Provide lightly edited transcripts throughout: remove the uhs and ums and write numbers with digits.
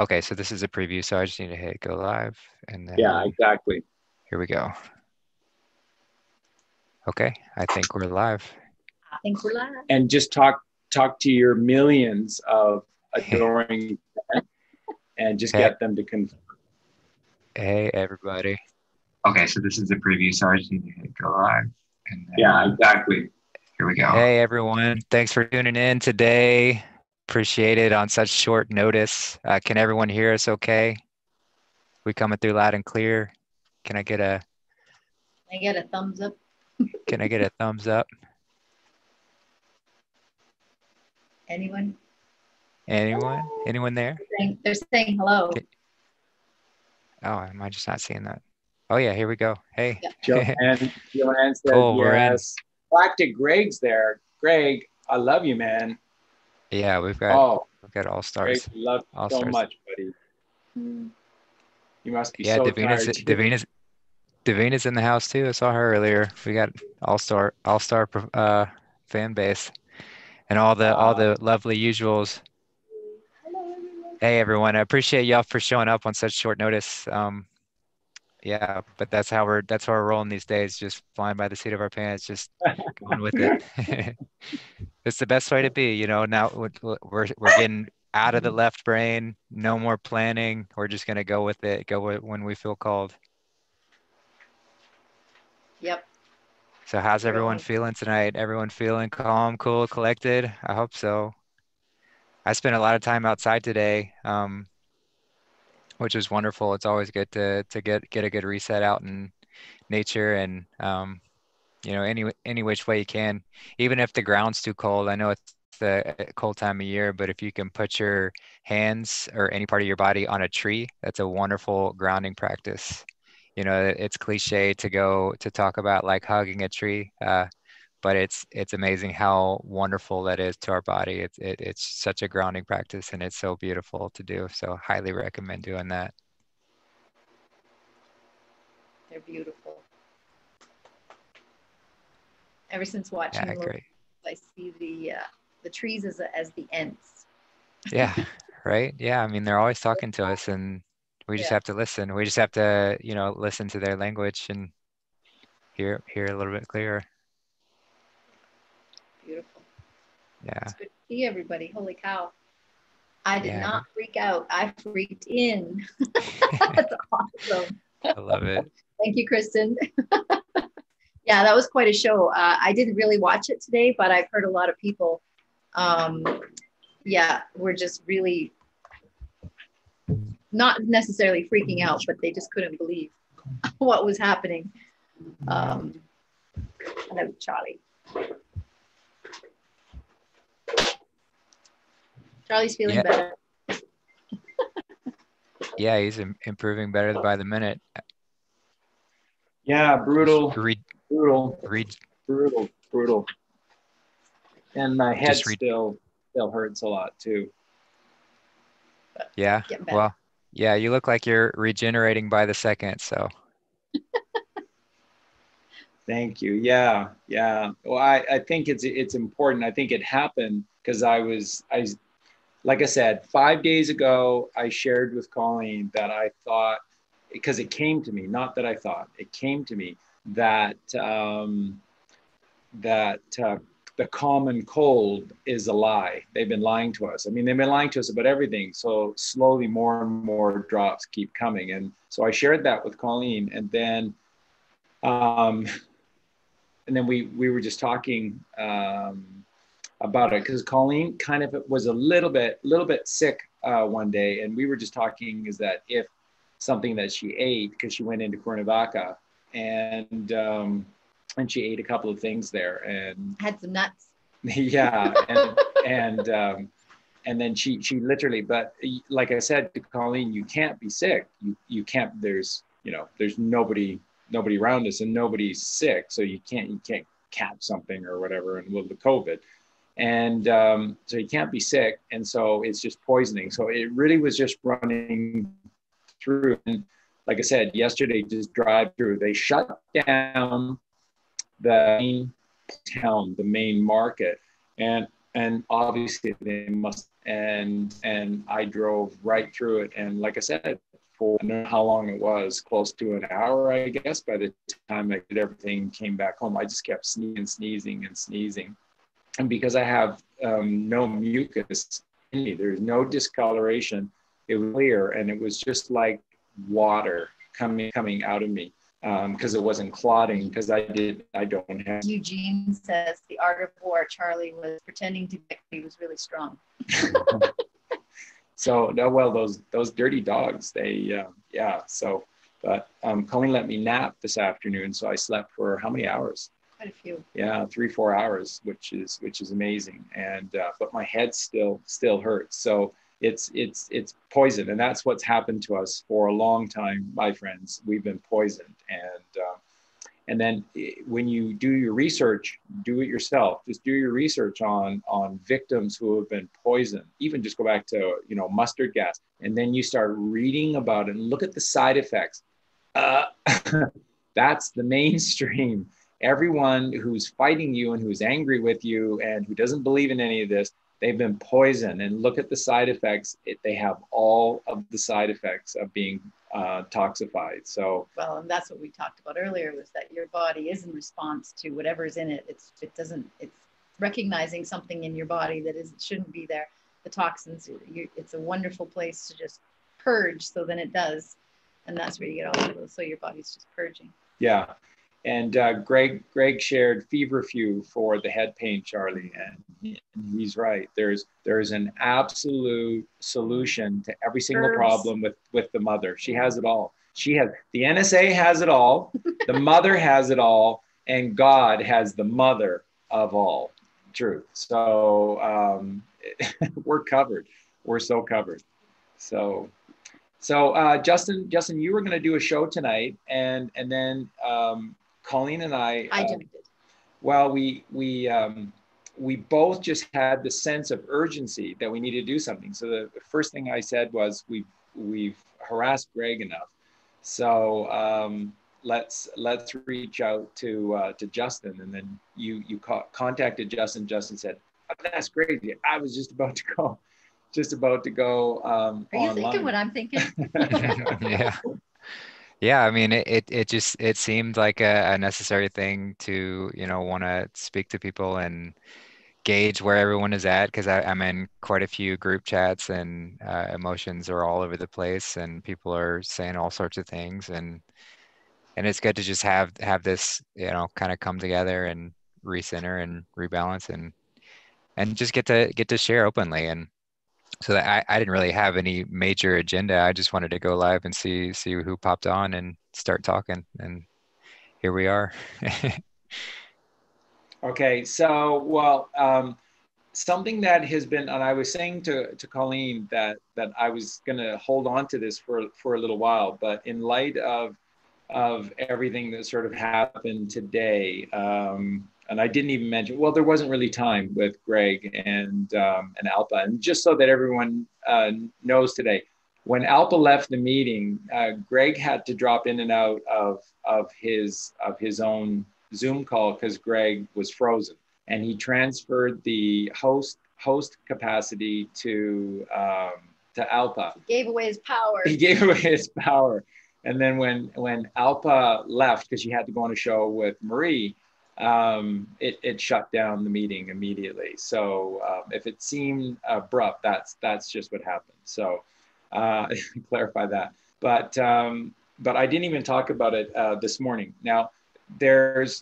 Okay, so this is a preview, so I just need to hit go live and Yeah, then exactly. here we go. Okay, I think we're live. I think we're live. And just talk to your millions of adoring and just Hey, get them to confirm. hey everybody. Okay, so this is a preview, so I just need to hit go live and then Yeah, exactly. here we go. Hey everyone, thanks for tuning in today. Appreciate it on such short notice. Can everyone hear us okay? We coming through loud and clear? Can I get a thumbs up? Can I get a thumbs up? Anyone? Anyone? Anyone there? They're saying hello. Okay. Oh, am I just not seeing that? Oh yeah, here we go. Hey. Joanne says Cool, we're in. yes. Galactic Greg's there. Greg, I love you, man. Yeah, we've got all Greg, stars. love you All so stars. much, buddy. You must be Yeah, so tired. Davina's in the house too. I saw her earlier. We got all-star fan base and all the lovely usuals. Hello, everyone. Hey everyone, I appreciate y'all for showing up on such short notice. Yeah, but that's how we're rolling these days, just flying by the seat of our pants, just going with it. It's the best way to be, you know. Now we're getting out of the left brain, no more planning. We're just gonna go with it, when we feel called. Yep. So how's everyone feeling tonight? Everyone feeling calm, cool, collected? I hope so. I spent a lot of time outside today, which was wonderful. It's always good to get a good reset out in nature and you know, any which way you can, even if the ground's too cold. I know it's the cold time of year, but if you can put your hands or any part of your body on a tree, that's a wonderful grounding practice. You know, it's cliche to talk about like hugging a tree, but it's amazing how wonderful that is to our body. It's such a grounding practice, and it's so beautiful to do. So highly recommend doing that. They're beautiful. Ever since watching Yeah, them, great. I see the trees as the ants. Yeah, right. Yeah, I mean, they're always talking to us, and we just have to listen. We just have to, you know, listen to their language and hear a little bit clearer. Beautiful. Yeah. It's good to see everybody. Holy cow. I did Yeah. not freak out. I freaked in. That's awesome. I love it. Thank you, Kristen. Yeah, that was quite a show. I didn't really watch it today, but I've heard a lot of people, were just really not necessarily freaking out, but they just couldn't believe what was happening. Hello, Charlie. Charlie's feeling better. Yeah, he's improving better by the minute. Yeah, brutal. And my head still hurts a lot too. Yeah. Well, yeah, you look like you're regenerating by the second, so. Thank you. Yeah. Well, I think it's important. I think it happened because like I said, 5 days ago, I shared with Colleen that I thought, because it came to me, not that I thought, it came to me that the common cold is a lie. They've been lying to us. I mean, they've been lying to us about everything. So slowly more and more drops keep coming. And so I shared that with Colleen, and then we were just talking about it because Colleen kind of was a little bit sick one day, and we were just talking is that if something that she ate, because she went into Cuernavaca and she ate a couple of things there and had some nuts. Yeah, and then she literally, but like I said to Colleen, you can't be sick. You can't. There's nobody around us and nobody's sick, so you can't catch something or whatever, and with the COVID. And so you can't be sick, and so it's just poisoning. So it really was just running through. And like I said, yesterday, just drive through. They shut down the main town, the main market, and and obviously they must, and I drove right through it. And like I said, for I don't know how long it was, close to an hour, I guess, by the time I did everything, came back home, I just kept sneezing and sneezing. And because I have no mucus in me, there's no discoloration, it was clear, and it was just like water coming out of me, because it wasn't clotting, because I don't have. Eugene says the art of war, Charlie was pretending to be, he was really strong. So no, well, those dirty dogs, they yeah. So, but Colleen let me nap this afternoon, so I slept for how many hours? Quite a few. Yeah, 3-4 hours, which is amazing. And but my head still hurts. So it's poison, and that's what's happened to us for a long time, my friends. We've been poisoned, and then when you do your research, do it yourself. Just do your research on victims who have been poisoned. Even just go back to mustard gas, and then you start reading about it and look at the side effects. That's the mainstream. Everyone who's fighting you and who's angry with you and who doesn't believe in any of this, they've been poisoned. And look at the side effects. They have all of the side effects of being toxified. So, well, and that's what we talked about earlier, was that your body is in response to whatever's in it. It's recognizing something in your body that shouldn't be there. The toxins, it's a wonderful place to just purge. So then it does. And that's where you get all of those. So your body's just purging. Yeah. And Greg shared feverfew for the head pain, Charlie, and he's right. There's an absolute solution to every single problem with the mother. She has it all. The NSA has it all, the mother has it all, and God has the mother of all truth. So we're covered. We're so covered. So Justin, you were going to do a show tonight, and then Colleen and I jumped it. Well, we both just had the sense of urgency that we needed to do something. So the first thing I said was we've harassed Greg enough. So let's reach out to Justin. And then you contacted Justin. Justin said, oh, that's crazy. I was just about to go. Are you online. thinking what I'm thinking? Yeah, I mean, it seemed like a necessary thing to, want to speak to people and gauge where everyone is at, because I'm in quite a few group chats, and emotions are all over the place, and people are saying all sorts of things, and it's good to just have this, kind of come together and recenter and rebalance and just get to share openly. And so that I didn't really have any major agenda. I just wanted to go live and see who popped on and start talking. And here we are. Okay, so well, something that has been, and I was saying to Colleen that I was going to hold on to this for a little while, but in light of everything that sort of happened today, and I didn't even mention, well, there wasn't really time with Greg and Alpa. And just so that everyone knows today, when Alpa left the meeting, Greg had to drop in and out of his own Zoom call because Greg was frozen, and he transferred the host capacity to Alpa. He gave away his power. And then when Alpa left, because she had to go on a show with Marie, it shut down the meeting immediately. So if it seemed abrupt, that's just what happened. So clarify that. But I didn't even talk about it this morning. Now and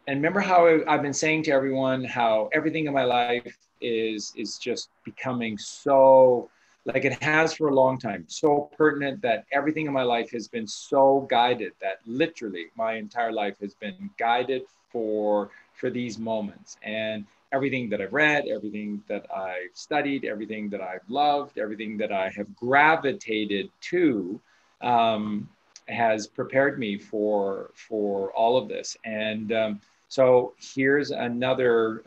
remember how I've been saying to everyone how everything in my life is just becoming so, like it has for a long time, so pertinent, that everything in my life has been so guided, that literally my entire life has been guided for these moments. And everything that I've read, everything that I've studied, everything that I've loved, everything that I have gravitated to has prepared me for all of this. And so here's another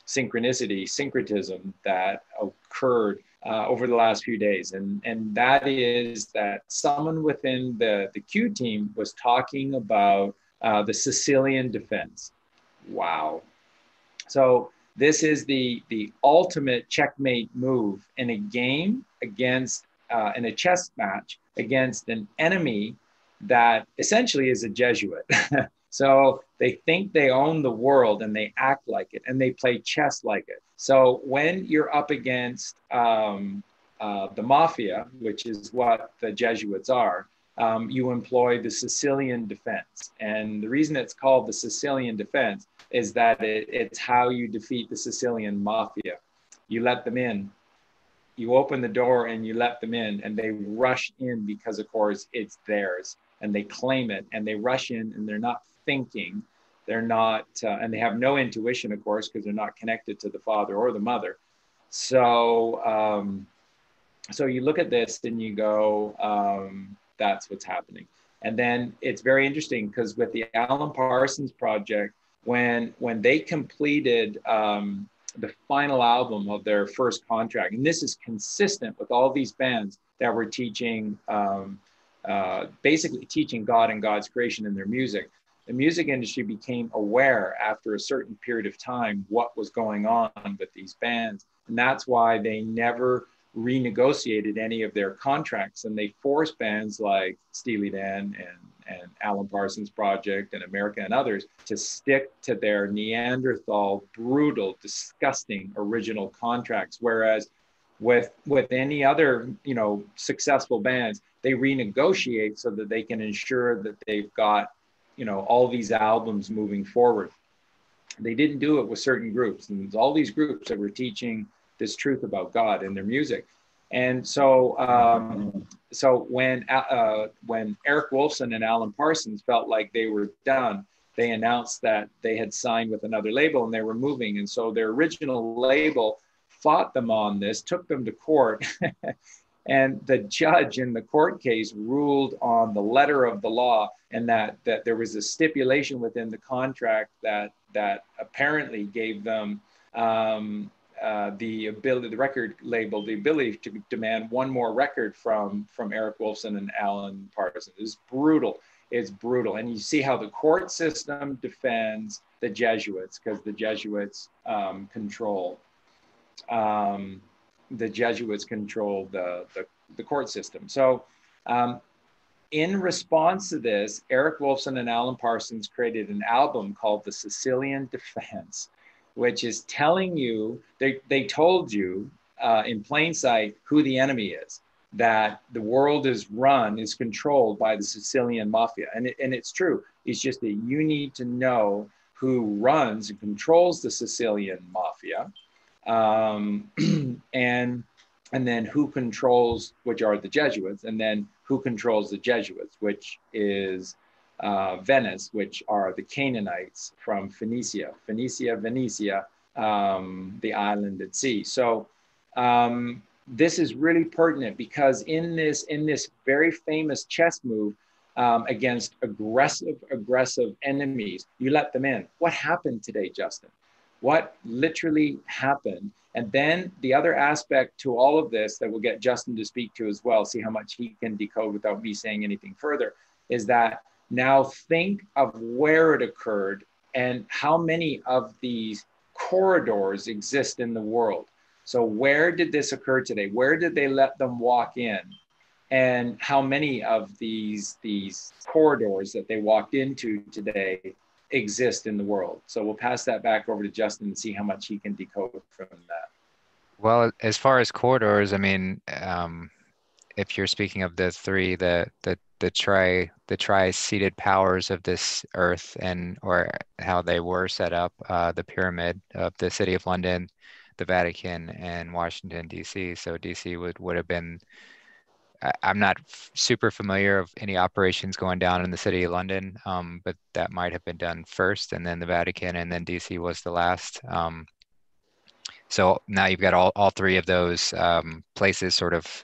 syncretism that occurred over the last few days. And that is that someone within the Q team was talking about the Sicilian defense. Wow. So This is the ultimate checkmate move in a game against in a chess match against an enemy that essentially is a Jesuit. So they think they own the world and they act like it and they play chess like it. So when you're up against the mafia, which is what the Jesuits are, you employ the Sicilian defense. And the reason it's called the Sicilian defense is that it's how you defeat the Sicilian mafia. You let them in, you open the door and you let them in, and they rush in because, of course, it's theirs, and they claim it, and they rush in, and they're not thinking, they're not, and they have no intuition, of course, because they're not connected to the father or the mother. So, so you look at this and you go, that's what's happening. And then it's very interesting because with the Alan Parsons Project, when they completed the final album of their first contract, and this is consistent with all these bands that were teaching, basically teaching God and God's creation in their music. The music industry became aware after a certain period of time what was going on with these bands. And that's why they never renegotiated any of their contracts, and they forced bands like Steely Dan and Alan Parsons Project and America and others to stick to their Neanderthal, brutal, disgusting original contracts. Whereas with any other, you know, successful bands, they renegotiate so that they can ensure that they've got, you know, all these albums moving forward. They didn't do it with certain groups, and all these groups that were teaching this truth about God in their music. And so, so when Eric Wolfson and Alan Parsons felt like they were done, they announced that they had signed with another label and they were moving. And so their original label fought them on this, took them to court. And the judge in the court case ruled on the letter of the law, and that there was a stipulation within the contract that apparently gave them the ability, the record label, the ability to demand one more record from Eric Wolfson and Alan Parsons. It's brutal. It's brutal. And you see how the court system defends the Jesuits, because the Jesuits control the court system. So in response to this, Eric Wolfson and Alan Parsons created an album called The Sicilian Defense, which is telling you, they told you in plain sight who the enemy is, that the world is controlled by the Sicilian mafia. And it's true. It's just that you need to know who runs and controls the Sicilian mafia, and then who controls, which are the Jesuits, and then who controls the Jesuits, which is Venice, which are the Canaanites from Phoenicia, the island at sea. So this is really pertinent, because in this very famous chess move against aggressive enemies, you let them in. What happened today, Justin? What literally happened? And then the other aspect to all of this that we'll get Justin to speak to as well, see how much he can decode without me saying anything further, is that now think of where it occurred and how many of these corridors exist in the world. So where did this occur today? Where did they let them walk in? And how many of these corridors that they walked into today exist in the world? So we'll pass that back over to Justin and see how much he can decode from that. Well, as far as corridors, I mean, if you're speaking of the three, the tri-seated powers of this earth, and or how they were set up, the pyramid of the City of London, the Vatican, and Washington, D.C. So D.C. would have been, I'm not super familiar of any operations going down in the City of London, but that might have been done first, and then the Vatican, and then DC was the last. So now you've got all three of those places sort of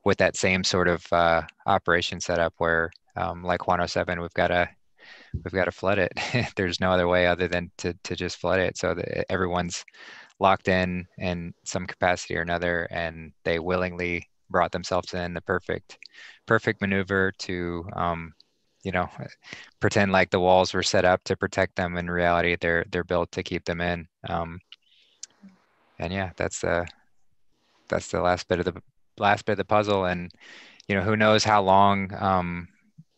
with that same sort of operation set up, where like 107, we've got to flood it. There's no other way other than to just flood it, so that everyone's locked in some capacity or another, and they willingly brought themselves in the perfect maneuver to pretend like the walls were set up to protect them. In reality, they're built to keep them in. And yeah, that's the last bit of the puzzle. And who knows how long,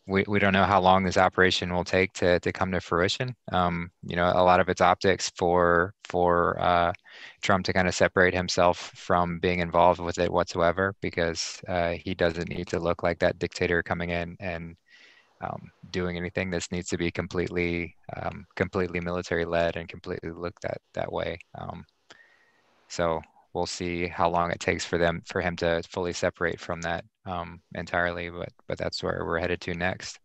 we don't know how long this operation will take to come to fruition. A lot of it's optics for Trump to kind of separate himself from being involved with it whatsoever, because he doesn't need to look like that dictator coming in and doing anything. This needs to be completely military led and completely looked at that way. So we'll see how long it takes for him to fully separate from that entirely. But that's where we're headed to next.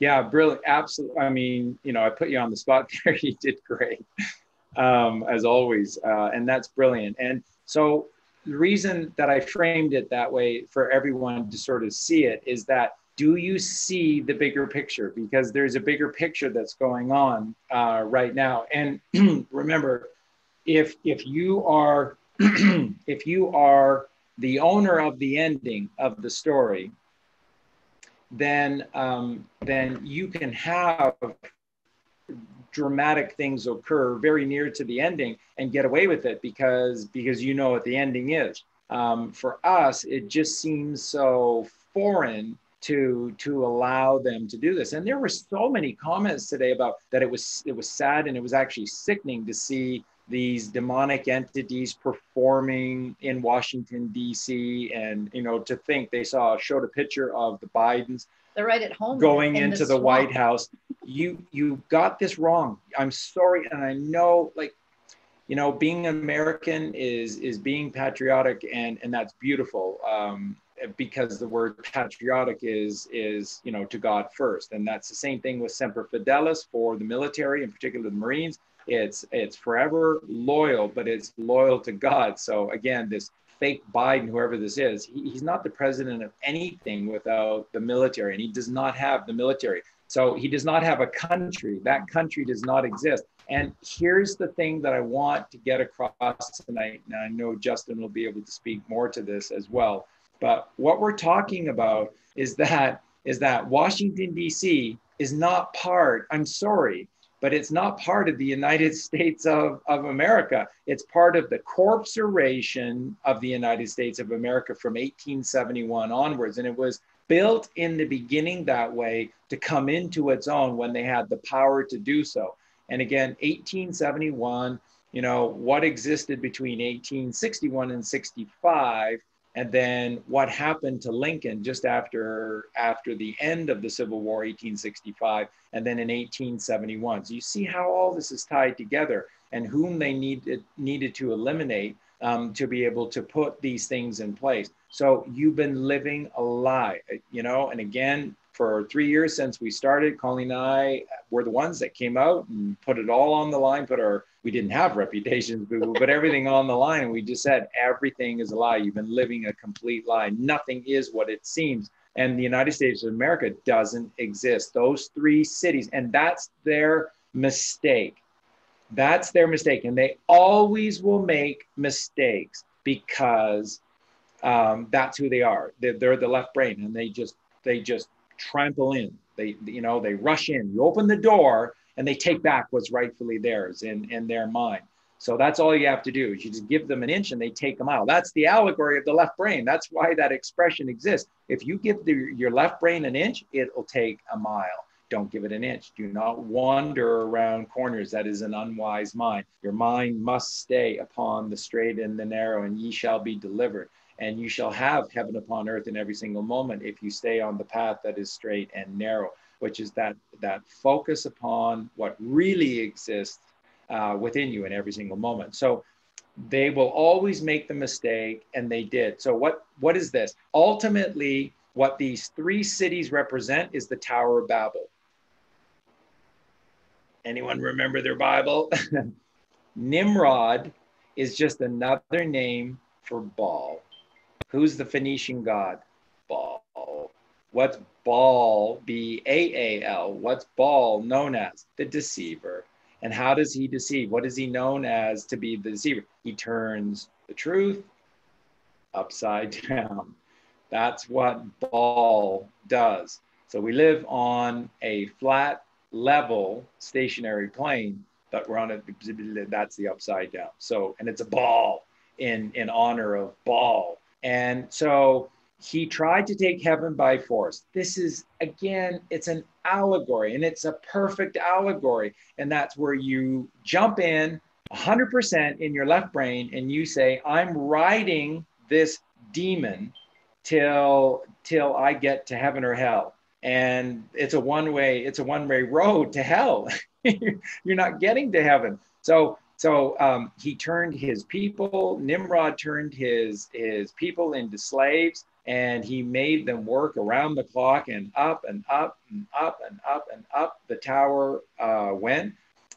Yeah, brilliant. Absolutely. I mean, I put you on the spot there. You did great, as always. And that's brilliant. And so the reason that I framed it that way for everyone to sort of see it is that, do you see the bigger picture? Because there's a bigger picture that's going on right now. And remember, if you are if you are the owner of the ending of the story, then you can have dramatic things occur very near to the ending and get away with it because you know what the ending is. For us, it just seems so foreign to allow them to do this. And there were so many comments today about that. It was sad, and it was actually sickening to see these demonic entities performing in Washington, D.C. And, to think they showed a picture of the Bidens. They're right at home going into the White House. You got this wrong. I'm sorry. And I know, being American is being patriotic, and that's beautiful. Because the word patriotic is to God first. And that's the same thing with Semper Fidelis for the military, in particular the Marines. It's forever loyal, but it's loyal to God. So again, this fake Biden, whoever this is, he's not the president of anything without the military, and he does not have the military. So he does not have a country. That country does not exist. And here's the thing that I want to get across tonight, and I know Justin will be able to speak more to this as well. But what we're talking about is that Washington, D.C. is not part, I'm sorry, but it's not part of the United States of America. It's part of the corporation of the United States of America from 1871 onwards. And it was built in the beginning that way to come into its own when they had the power to do so. And again, 1871, what existed between 1861 and 65, and then what happened to Lincoln just after the end of the Civil War, 1865, and then in 1871. So you see how all this is tied together, and whom they needed to eliminate to be able to put these things in place. So you've been living a lie, and again, for 3 years since we started, Colleen and I were the ones that came out and put it all on the line, we didn't have reputations, but everything on the line. And we just said, everything is a lie. You've been living a complete lie. Nothing is what it seems. And the United States of America doesn't exist. Those 3 cities, and that's their mistake. That's their mistake. And they always will make mistakes because that's who they are. They're the left brain, and they just trample in. They rush in. You open the door, and they take back what's rightfully theirs in their mind. So that's all you have to do is you just give them an inch and they take a mile. That's the allegory of the left brain. That's why that expression exists. If you give your left brain an inch, it'll take a mile. Don't give it an inch. Do not wander around corners. That is an unwise mind. Your mind must stay upon the straight and the narrow, and ye shall be delivered. And you shall have heaven upon earth in every single moment if you stay on the path that is straight and narrow, which is that focus upon what really exists within you in every single moment. So they will always make the mistake, and they did. So what is this? Ultimately, what these 3 cities represent is the Tower of Babel. Anyone remember their Bible? Nimrod is just another name for Baal. Who's the Phoenician god? Baal. What's Baal, B-A-A-L? What's Baal known as? The deceiver. And how does he deceive? What is he known as to be the deceiver? He turns the truth upside down. That's what Baal does. So we live on a flat, level, stationary plane, that we're on it. That's the upside down. So, and it's a ball in honor of Baal. And so he tried to take heaven by force. This is, again, it's an allegory, and it's a perfect allegory. And that's where you jump in 100% in your left brain and you say, I'm riding this demon till I get to heaven or hell. And it's a one-way road to hell. You're not getting to heaven. So he turned his people, Nimrod turned his people into slaves, and he made them work around the clock, and up and up and up and up and up the tower went.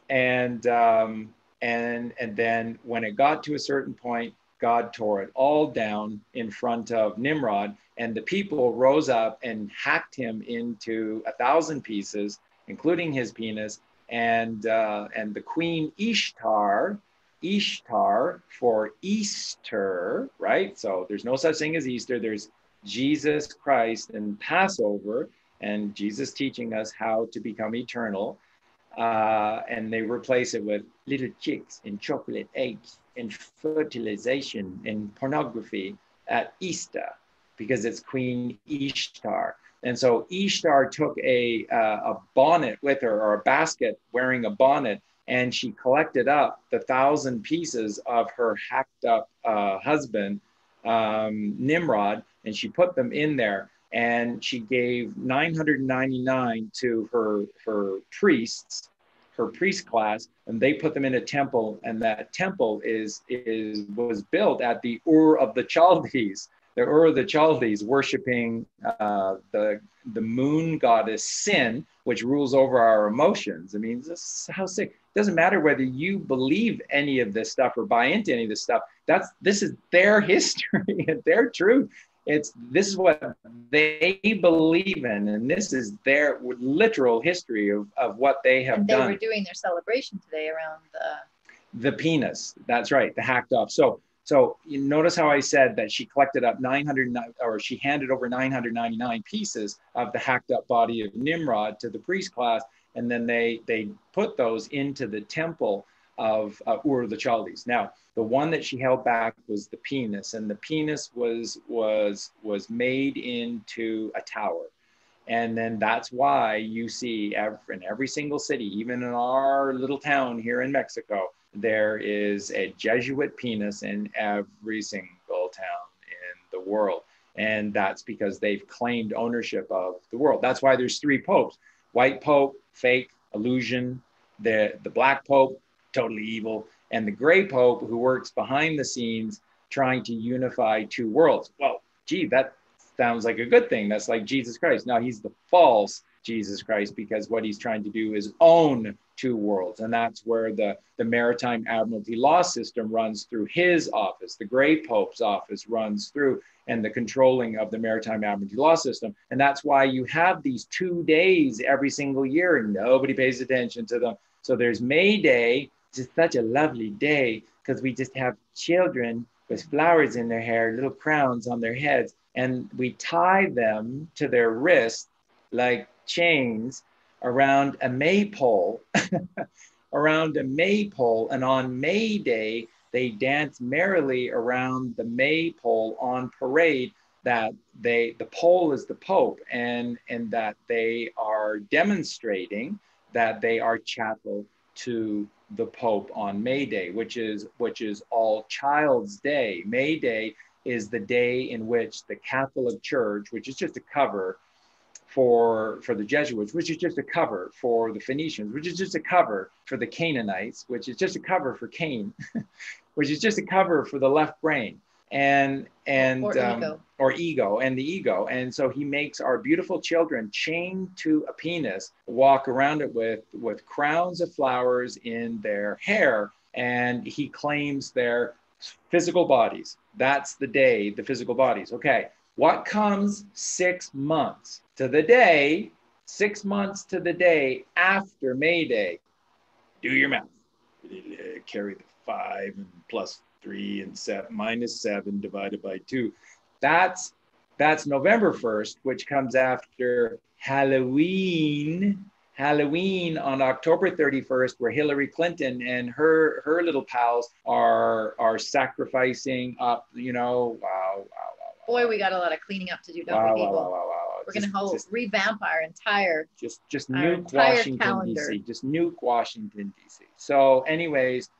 And then when it got to a certain point, God tore it all down in front of Nimrod, and the people rose up and hacked him into 1,000 pieces, including his penis. And the queen Ishtar for Easter, right? So there's no such thing as Easter. There's Jesus Christ and Passover, and Jesus teaching us how to become eternal. And they replace it with little chicks and chocolate eggs and fertilization and pornography at Easter, because it's Queen Ishtar. And so Ishtar took a bonnet with her, or a basket wearing a bonnet, and she collected up the 1,000 pieces of her hacked up husband, Nimrod, and she put them in there. And she gave 999 to her priests, her priest class, and they put them in a temple. And that temple was built at the Ur of the Chaldees. The Ur of the Chaldees, worshiping the moon goddess Sin, which rules over our emotions. I mean, this is how sick. It doesn't matter whether you believe any of this stuff or buy into any of this stuff. This is their history and their truth. This is what they believe in, and this is their literal history of what they have done. And they were doing their celebration today around the penis. That's right, the hacked off. So you notice how I said that she collected up she handed over 999 pieces of the hacked up body of Nimrod to the priest class, and then they put those into the temple of Ur of the Chaldees. Now, the one that she held back was the penis, and the penis was made into a tower. And then that's why you see in every single city, even in our little town here in Mexico, there is a Jesuit penis in every single town in the world. And that's because they've claimed ownership of the world. That's why there's 3 popes: white pope, fake, illusion; the black pope, totally evil; and the gray pope, who works behind the scenes trying to unify 2 worlds. Well, gee, that sounds like a good thing. That's like Jesus Christ. Now, he's the false Jesus Christ, because what he's trying to do is own 2 worlds. And that's where the Maritime Admiralty law system runs through his office. The gray pope's office runs through, and the controlling of the Maritime Admiralty law system. And that's why you have these 2 days every single year, and nobody pays attention to them. So there's May Day. It's just such a lovely day, because we just have children with flowers in their hair, little crowns on their heads, and we tie them to their wrists like chains around a maypole, around a maypole. And on May Day, they dance merrily around the maypole on parade, that the pole is the Pope, and that they are demonstrating that they are chattel to the Pope on May Day, which is All Child's Day. May Day is the day in which the Catholic Church, which is just a cover for the Jesuits, which is just a cover for the Phoenicians, which is just a cover for the Canaanites, which is just a cover for Cain, which is just a cover for the left brain or ego and the ego. And so he makes our beautiful children chained to a penis, walk around it with crowns of flowers in their hair, and he claims their physical bodies. That's the day, the physical bodies. Okay, what comes 6 months to the day, 6 months to the day after May Day? Do your math. Carry the 5 and plus 3 and 7 minus 7 divided by 2. That's November 1st, which comes after Halloween. Halloween on October 31st, where Hillary Clinton and her little pals are sacrificing up, you know, wow. Boy, we got a lot of cleaning up to do, don't Wow, we, people? wow. We're going to revamp our entire nuke Washington, calendar. D.C. Just nuke Washington, D.C. So anyways,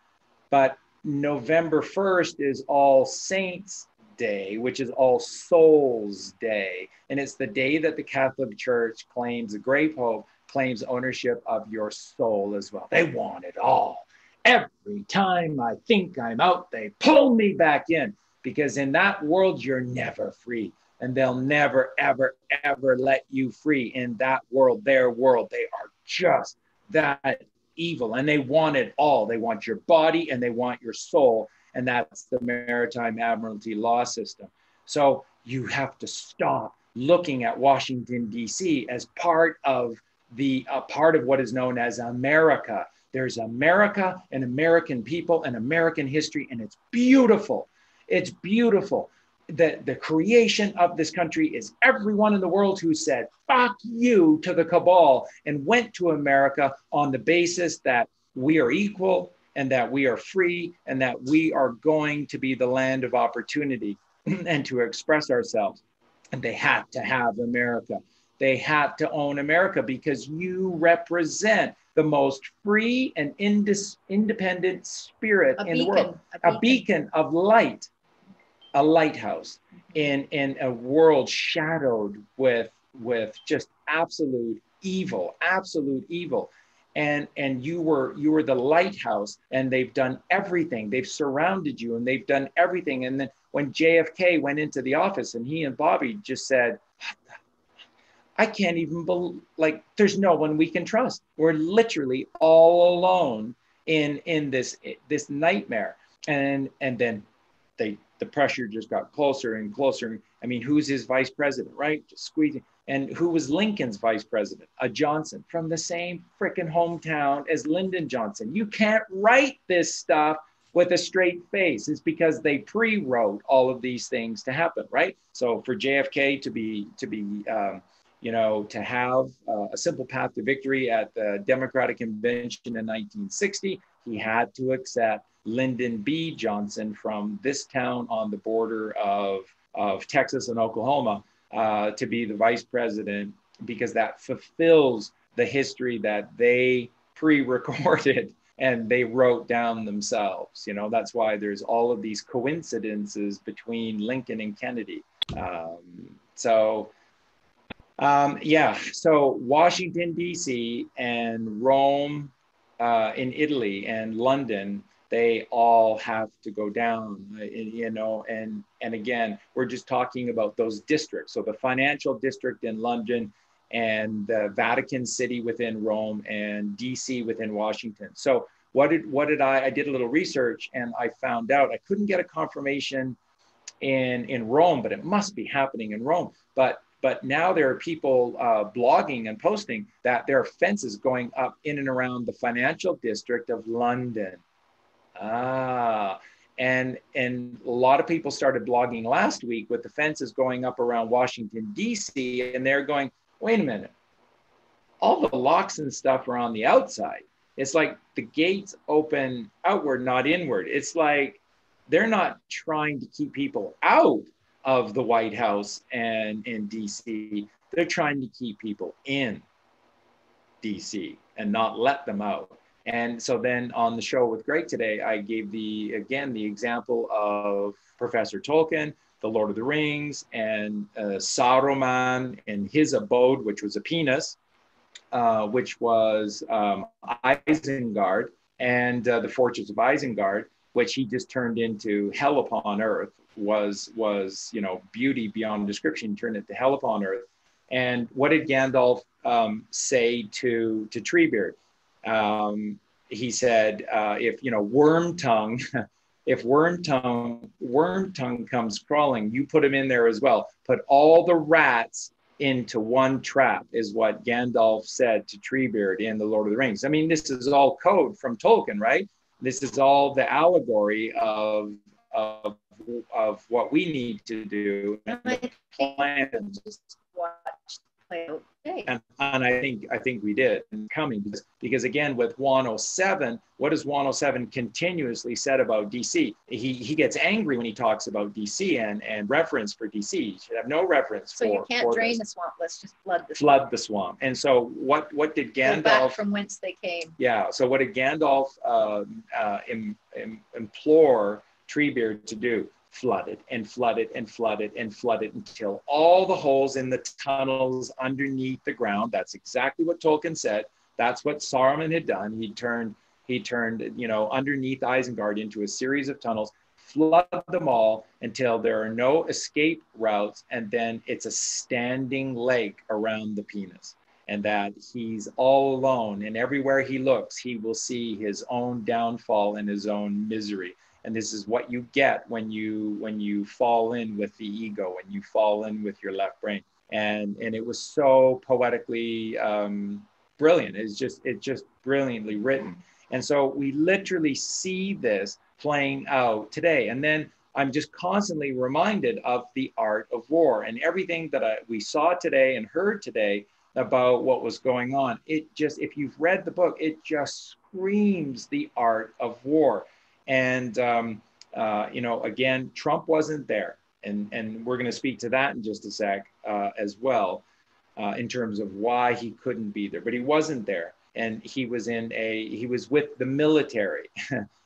but November 1st is All Saints Day, which is All Souls Day. And it's the day that the Catholic Church claims, the Great Pope claims ownership of your soul as well. They want it all. Every time I think I'm out, they pull me back in, because in that world, you're never free. And they'll never, ever, ever let you free in that world, their world. They are just that evil, and they want it all. They want your body and they want your soul. And that's the Maritime Admiralty law system. So you have to stop looking at Washington, D.C. as part of what is known as America. There's America and American people and American history, and it's beautiful. It's beautiful. The creation of this country is everyone in the world who said, fuck you to the cabal, and went to America on the basis that we are equal and that we are free and that we are going to be the land of opportunity and to express ourselves. And they had to have America. They had to own America because you represent the most free and independent spirit in the world. A beacon of light. A lighthouse in a world shadowed with just absolute evil. And you were the lighthouse, and they've done everything. They've surrounded you and they've done everything. And then when JFK went into the office and he and Bobby just said, I can't even believe, like, there's no one we can trust. We're literally all alone in this nightmare. And then the pressure just got closer and closer. I mean, who's his vice president, right? Just squeezing. And who was Lincoln's vice president? A Johnson, from the same freaking hometown as Lyndon Johnson. You can't write this stuff with a straight face. It's because they pre-wrote all of these things to happen, right? So for JFK to have a simple path to victory at the Democratic Convention in 1960, he had to accept Lyndon B. Johnson from this town on the border of Texas and Oklahoma to be the vice president, because that fulfills the history that they pre-recorded and they wrote down themselves. You know, that's why there's all of these coincidences between Lincoln and Kennedy. So Washington, D.C. and Rome in Italy and London, they all have to go down, and again, we're just talking about those districts. So the financial district in London and the Vatican City within Rome and DC within Washington. So I did a little research and I found out, I couldn't get a confirmation in Rome, but it must be happening in Rome. But now there are people blogging and posting that there are fences going up in and around the financial district of London. And a lot of people started blogging last week with the fences going up around Washington, D.C. And they're going, wait a minute, all the locks and stuff are on the outside. It's like the gates open outward, not inward. It's like they're not trying to keep people out of the White House and in D.C. They're trying to keep people in D.C. and not let them out. And so then on the show with Greg today, I gave the example of Professor Tolkien, The Lord of the Rings, and Saruman and his abode, which was a penis, which was Isengard, and the Fortress of Isengard, which he just turned into hell upon earth, was beauty beyond description, turned it to hell upon earth. And what did Gandalf say to Treebeard? He said, if Wormtongue comes crawling, you put him in there as well. Put all the rats into one trap, is what Gandalf said to Treebeard in The Lord of the Rings. I mean, this is all code from Tolkien, right? This is all the allegory of what we need to do. And I just watch play out. today. And I think we did coming because again with 107, what does 107 continuously said about DC? He gets angry when he talks about DC and reference for DC. He should have no reference so for. You can't for drain this. the swamp. Let's just flood the swamp. Flood the swamp. And so what did Gandalf? Go back from whence they came. Yeah. So what did Gandalf implore Treebeard to do? Flood it and flood it and flood it and flood it until all the holes in the tunnels underneath the ground. That's exactly what Tolkien said. That's what Saruman had done. He turned underneath Isengard into a series of tunnels, flood them all until there are no escape routes, and then it's a standing lake around the penis. And that he's all alone, and everywhere he looks, he will see his own downfall and his own misery. And this is what you get when you fall in with the ego and you fall in with your left brain. And it was so poetically brilliant. It's just brilliantly written. And so we literally see this playing out today. And then I'm just constantly reminded of the art of war and everything that we saw today and heard today about what was going on. It just, if you've read the book, it just screams the art of war. And, again, Trump wasn't there. And we're going to speak to that in just a sec as well, in terms of why he couldn't be there. But he wasn't there. And he was with the military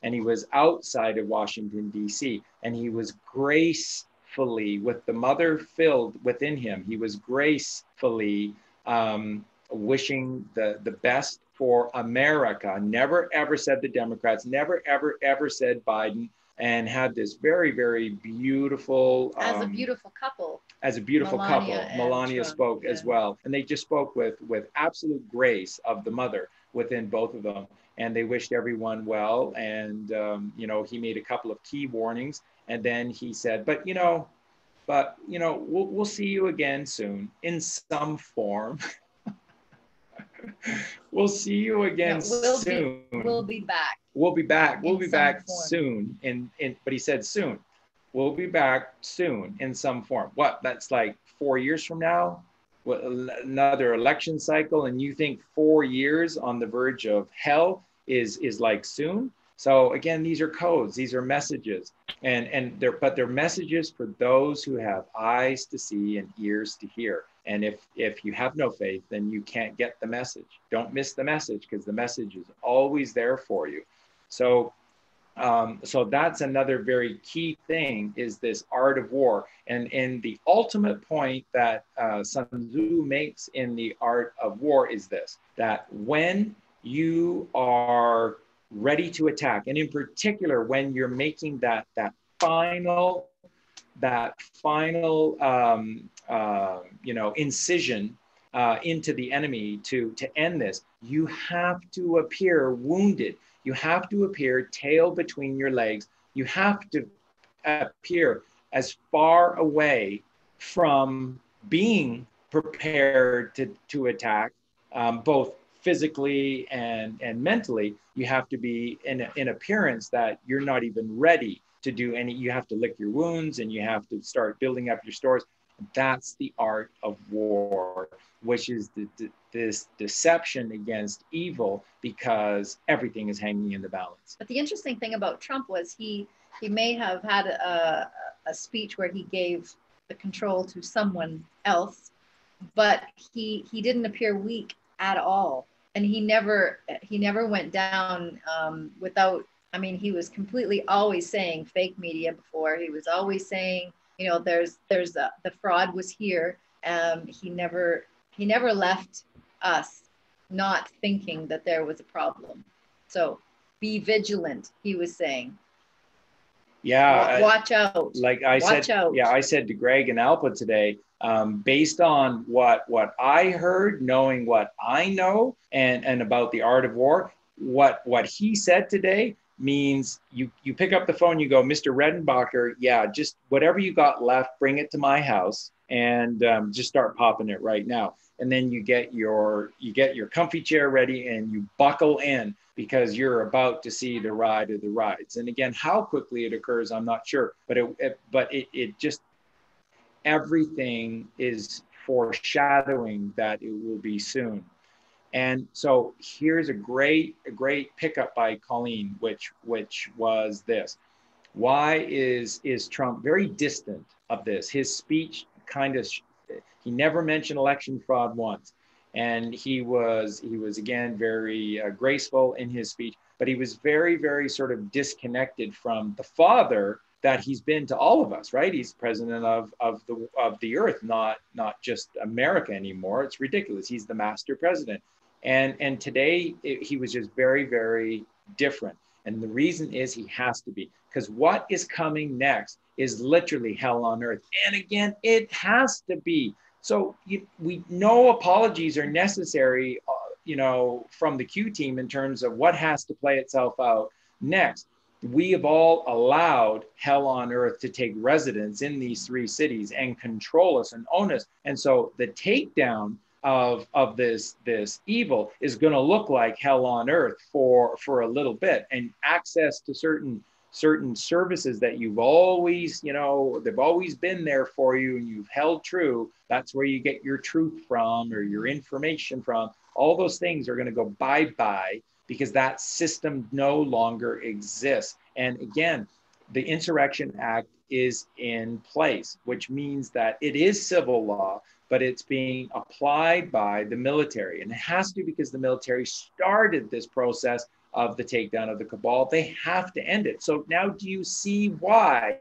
and he was outside of Washington, D.C. And he was gracefully, with the mother filled within him, he was gracefully wishing the best for America. Never ever said the Democrats, never ever said Biden, and had this very, very beautiful as a beautiful couple. As a beautiful Melania couple. Melania Trump, spoke yeah. as well. And they just spoke with absolute grace of the mother within both of them. And they wished everyone well. And he made a couple of key warnings. And then he said, but we'll see you again soon in some form. We'll see you again soon. We'll be back. We'll be back. We'll be back form. soon. But he said soon. We'll be back soon in some form. What? That's like 4 years from now? What, another election cycle? And you think 4 years on the verge of hell is like soon? So again, these are codes. These are messages. And they're messages for those who have eyes to see and ears to hear. And if you have no faith, then you can't get the message. Don't miss the message, because the message is always there for you. So that's another very key thing, is this art of war. And the ultimate point that Sun Tzu makes in the art of war is this, that when you are ready to attack, and in particular, when you're making that final incision into the enemy to end this, you have to appear wounded. You have to appear tail between your legs. You have to appear as far away from being prepared to attack, both physically and mentally. You have to be in appearance that you're not even ready to do any. You have to lick your wounds and you have to start building up your stores. That's the art of war, which is this deception against evil, because everything is hanging in the balance. But the interesting thing about Trump was he may have had a speech where he gave the control to someone else, but he didn't appear weak at all, and he never went down without. I mean, he was completely always saying fake media before. He was always saying, there's the fraud was here. He never left us not thinking that there was a problem. So be vigilant, he was saying. Yeah. Watch out. Like I said, I said to Greg and Alpa today, based on what I heard, knowing what I know and about the art of war, what he said today means you pick up the phone, you go, Mr. Redenbacher, yeah, just whatever you got left, bring it to my house and just start popping it right now. And then you get your comfy chair ready and you buckle in, because you're about to see the ride of the rides. And again, how quickly it occurs, I'm not sure, but it just, everything is foreshadowing that it will be soon. And so here's a great pickup by Colleen, which was this. Why is Trump very distant of this? His speech kind of, he never mentioned election fraud once. And he was again very graceful in his speech, but he was very sort of disconnected from the father that he's been to all of us, right? He's president of the earth, not just America anymore. It's ridiculous. He's the master president. And today he was just very different. And the reason is he has to be, because what is coming next is literally hell on earth. And again, it has to be. So we no apologies are necessary, from the Q team in terms of what has to play itself out next. We have all allowed hell on earth to take residence in these three cities and control us and own us. And so the takedown of this evil is going to look like hell on earth for a little bit, and access to certain services that you've always, they've always been there for you and you've held true. That's where you get your truth from or your information from. All those things are going to go bye-bye because that system no longer exists. And again, the Insurrection Act is in place, which means that it is civil law, but it's being applied by the military. And it has to, because the military started this process of the takedown of the cabal. They have to end it. So now do you see why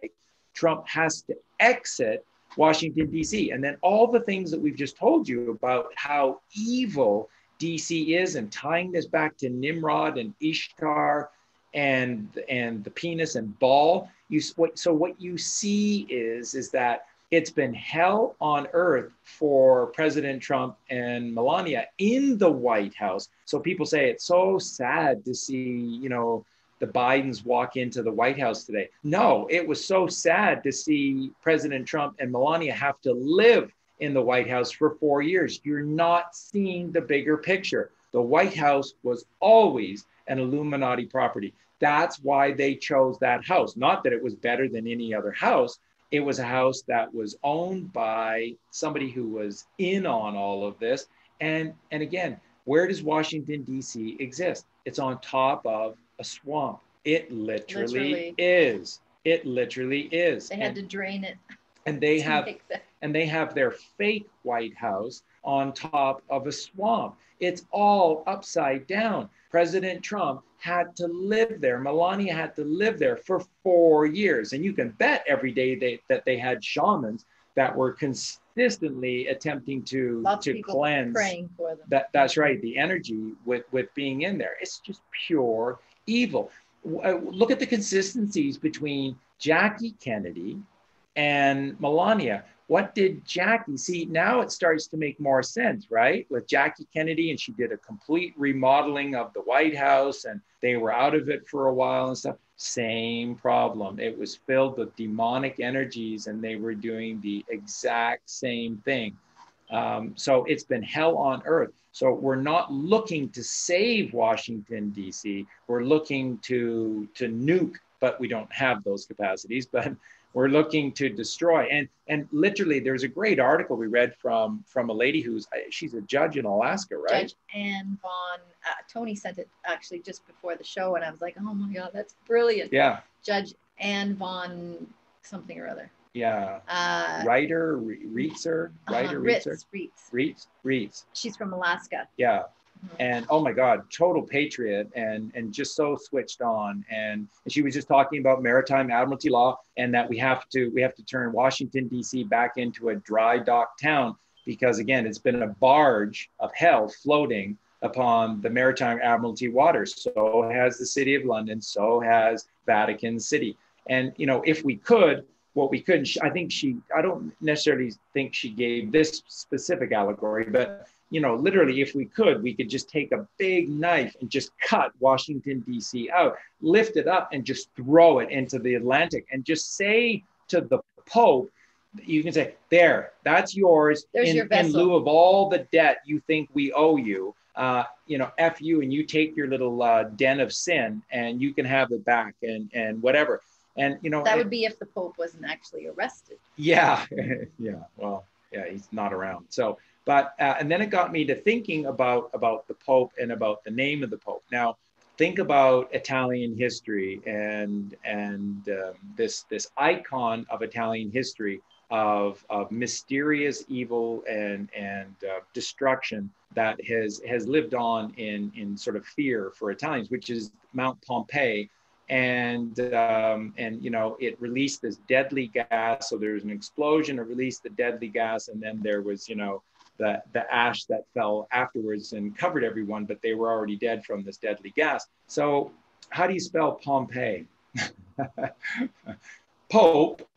Trump has to exit Washington, D.C.? And then all the things that we've just told you about how evil D.C. is, and tying this back to Nimrod and Ishtar and the penis and ball. So what you see is that it's been hell on earth for President Trump and Melania in the White House. So people say it's so sad to see, the Bidens walk into the White House today. No, it was so sad to see President Trump and Melania have to live in the White House for 4 years. You're not seeing the bigger picture. The White House was always an Illuminati property. That's why they chose that house. Not that it was better than any other house. It was a house that was owned by somebody who was in on all of this. And again, where does Washington, D.C. exist? It's on top of a swamp. It literally is. It literally is. They had to drain it. And they have their fake White House on top of a swamp. It's all upside down. President Trump had to live there. Melania had to live there for 4 years. And you can bet every day that they had shamans that were consistently attempting to cleanse. Praying for them. That's right. The energy with being in there. It's just pure evil. Look at the consistencies between Jackie Kennedy and Melania. What did Jackie see? Now it starts to make more sense, right? With Jackie Kennedy, and she did a complete remodeling of the White House, and they were out of it for a while and stuff. Same problem. It was filled with demonic energies, and they were doing the exact same thing. So it's been hell on earth. So we're not looking to save Washington, D.C. We're looking to nuke, but we don't have those capacities. But we're looking to destroy. And literally, there's a great article we read from a lady she's a judge in Alaska, right? Judge Ann Von, Tony sent it actually just before the show, and I was like, oh my God, that's brilliant. Yeah. Judge Ann Von something or other. Yeah. Writer, Reitzer, Reitz. She's from Alaska. Yeah. And oh my God, total patriot and just so switched on. And she was just talking about maritime admiralty law, and that we have to turn Washington, D.C. back into a dry dock town, because again, it's been a barge of hell floating upon the maritime admiralty waters. So has the city of London, so has Vatican City. And if we could, what we could, I don't necessarily think she gave this specific allegory, but literally, if we could just take a big knife and just cut Washington, D.C. out, lift it up and just throw it into the Atlantic, and just say to the Pope, you can say, there, that's yours. There's your vessel. In lieu of all the debt you think we owe you, F you, and you take your little den of sin and you can have it back and whatever. And, that would be if the Pope wasn't actually arrested. Yeah. Yeah. Well, yeah, he's not around. So, but and then it got me to thinking about the Pope and about the name of the Pope. Now, think about Italian history and this icon of Italian history of mysterious evil and destruction that has lived on in sort of fear for Italians, which is Mount Pompeii. And you know, it released this deadly gas. So there was an explosion, it released the deadly gas, and then there was, you know, the ash that fell afterwards and covered everyone, but they were already dead from this deadly gas. So how do you spell Pompeii? Pope,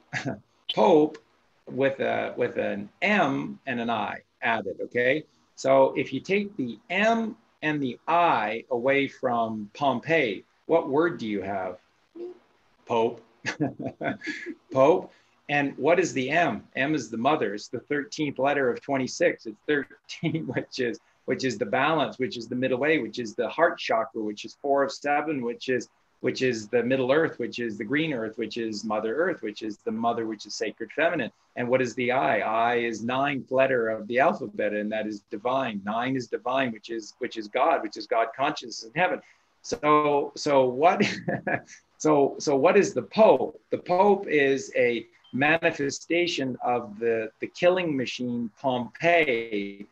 Pope with an M and an I added, okay? So if you take the M and the I away from Pompeii, what word do you have? Pope. Pope. And what is the M? M is the mother. It's the 13th letter of 26. It's 13, which is the balance, which is the middle way, which is the heart chakra, which is 4 of 7, which is the middle earth, which is the green earth, which is Mother Earth, which is the mother, which is sacred feminine. And what is the I? I is 9th letter of the alphabet, and that is divine. 9 is divine, which is God, which is God consciousness in heaven. So what what is the Pope? The Pope is a manifestation of the killing machine Pompeii,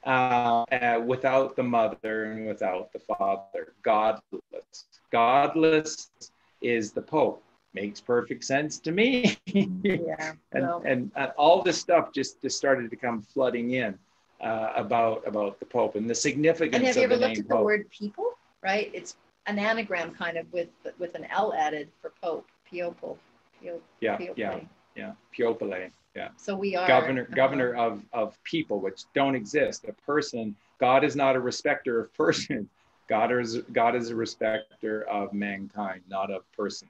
without the mother and without the father. Godless is the Pope. Makes perfect sense to me. Yeah. and all this stuff just started to come flooding in about the Pope and the significance of the name Pope. And have you ever looked at the word people? Right, it's an anagram kind of with an L added for Pope. Piopole. Piopole. Yeah. So we are governor of people, which don't exist. A person. God is not a respecter of persons. God is a respecter of mankind, not of persons.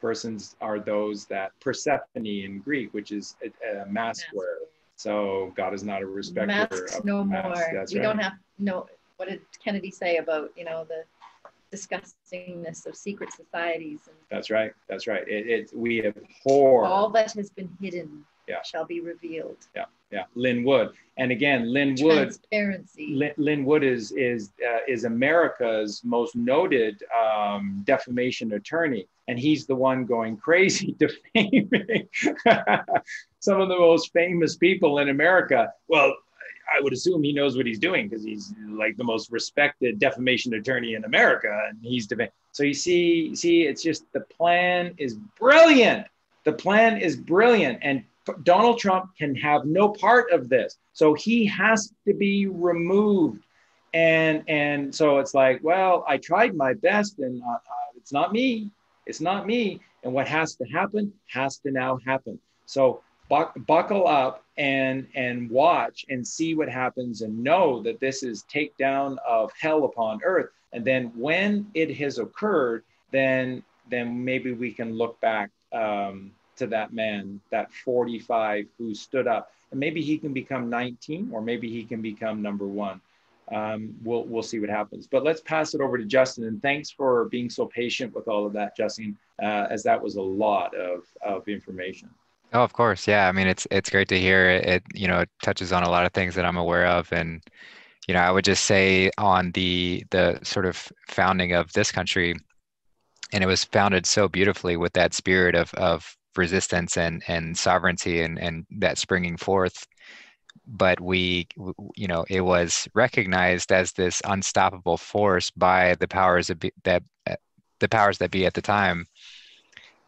Persons are those that Persephone in Greek, which is a mask wearer. So God is not a respecter masks of no masks. more. That's we right. don't have no. What did Kennedy say about, you know, the disgustingness of secret societies? And that's right. That's right. We abhor all that has been hidden. Yeah. Shall be revealed. Yeah. Lynn Wood, and again, Lynn Wood. Transparency. Lynn Wood is America's most noted defamation attorney, and he's the one going crazy defaming some of the most famous people in America. Well, I would assume he knows what he's doing because he's like the most respected defamation attorney in America, and he's defaming. So you see, it's just the plan is brilliant. The plan is brilliant, and Donald Trump can have no part of this. So he has to be removed. And so it's like, well, I tried my best, and it's not me. It's not me. And what has to happen has to now happen. So buckle up and watch and see what happens, and know that this is takedown of hell upon earth. And then when it has occurred, then maybe we can look back to that man, that 45 who stood up, and maybe he can become 19, or maybe he can become number 1. We'll see what happens. But let's pass it over to Justin. And thanks for being so patient with all of that, Justin, as that was a lot of information. Oh, of course. Yeah. I mean, it's great to hear it. It, you know, it touches on a lot of things that I'm aware of. And, you know, I would just say on the sort of founding of this country, and it was founded so beautifully with that spirit of resistance and sovereignty and that springing forth. But you know, it was recognized as this unstoppable force by the powers that be at the time,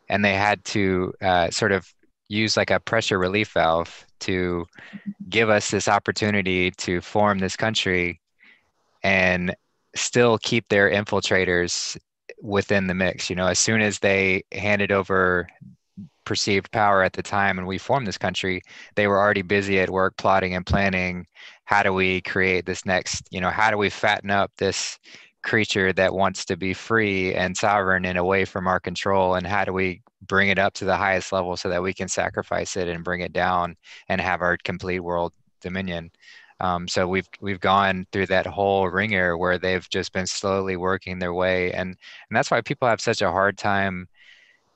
and they had to sort of use like a pressure relief valve to give us this opportunity to form this country and still keep their infiltrators within the mix. You know, as soon as they handed over perceived power at the time and we formed this country, they were already busy at work plotting and planning, how do we create this next, you know, how do we fatten up this creature that wants to be free and sovereign and away from our control, and how do we bring it up to the highest level so that we can sacrifice it and bring it down and have our complete world dominion. So we've gone through that whole ringer where they've just been slowly working their way, and that's why people have such a hard time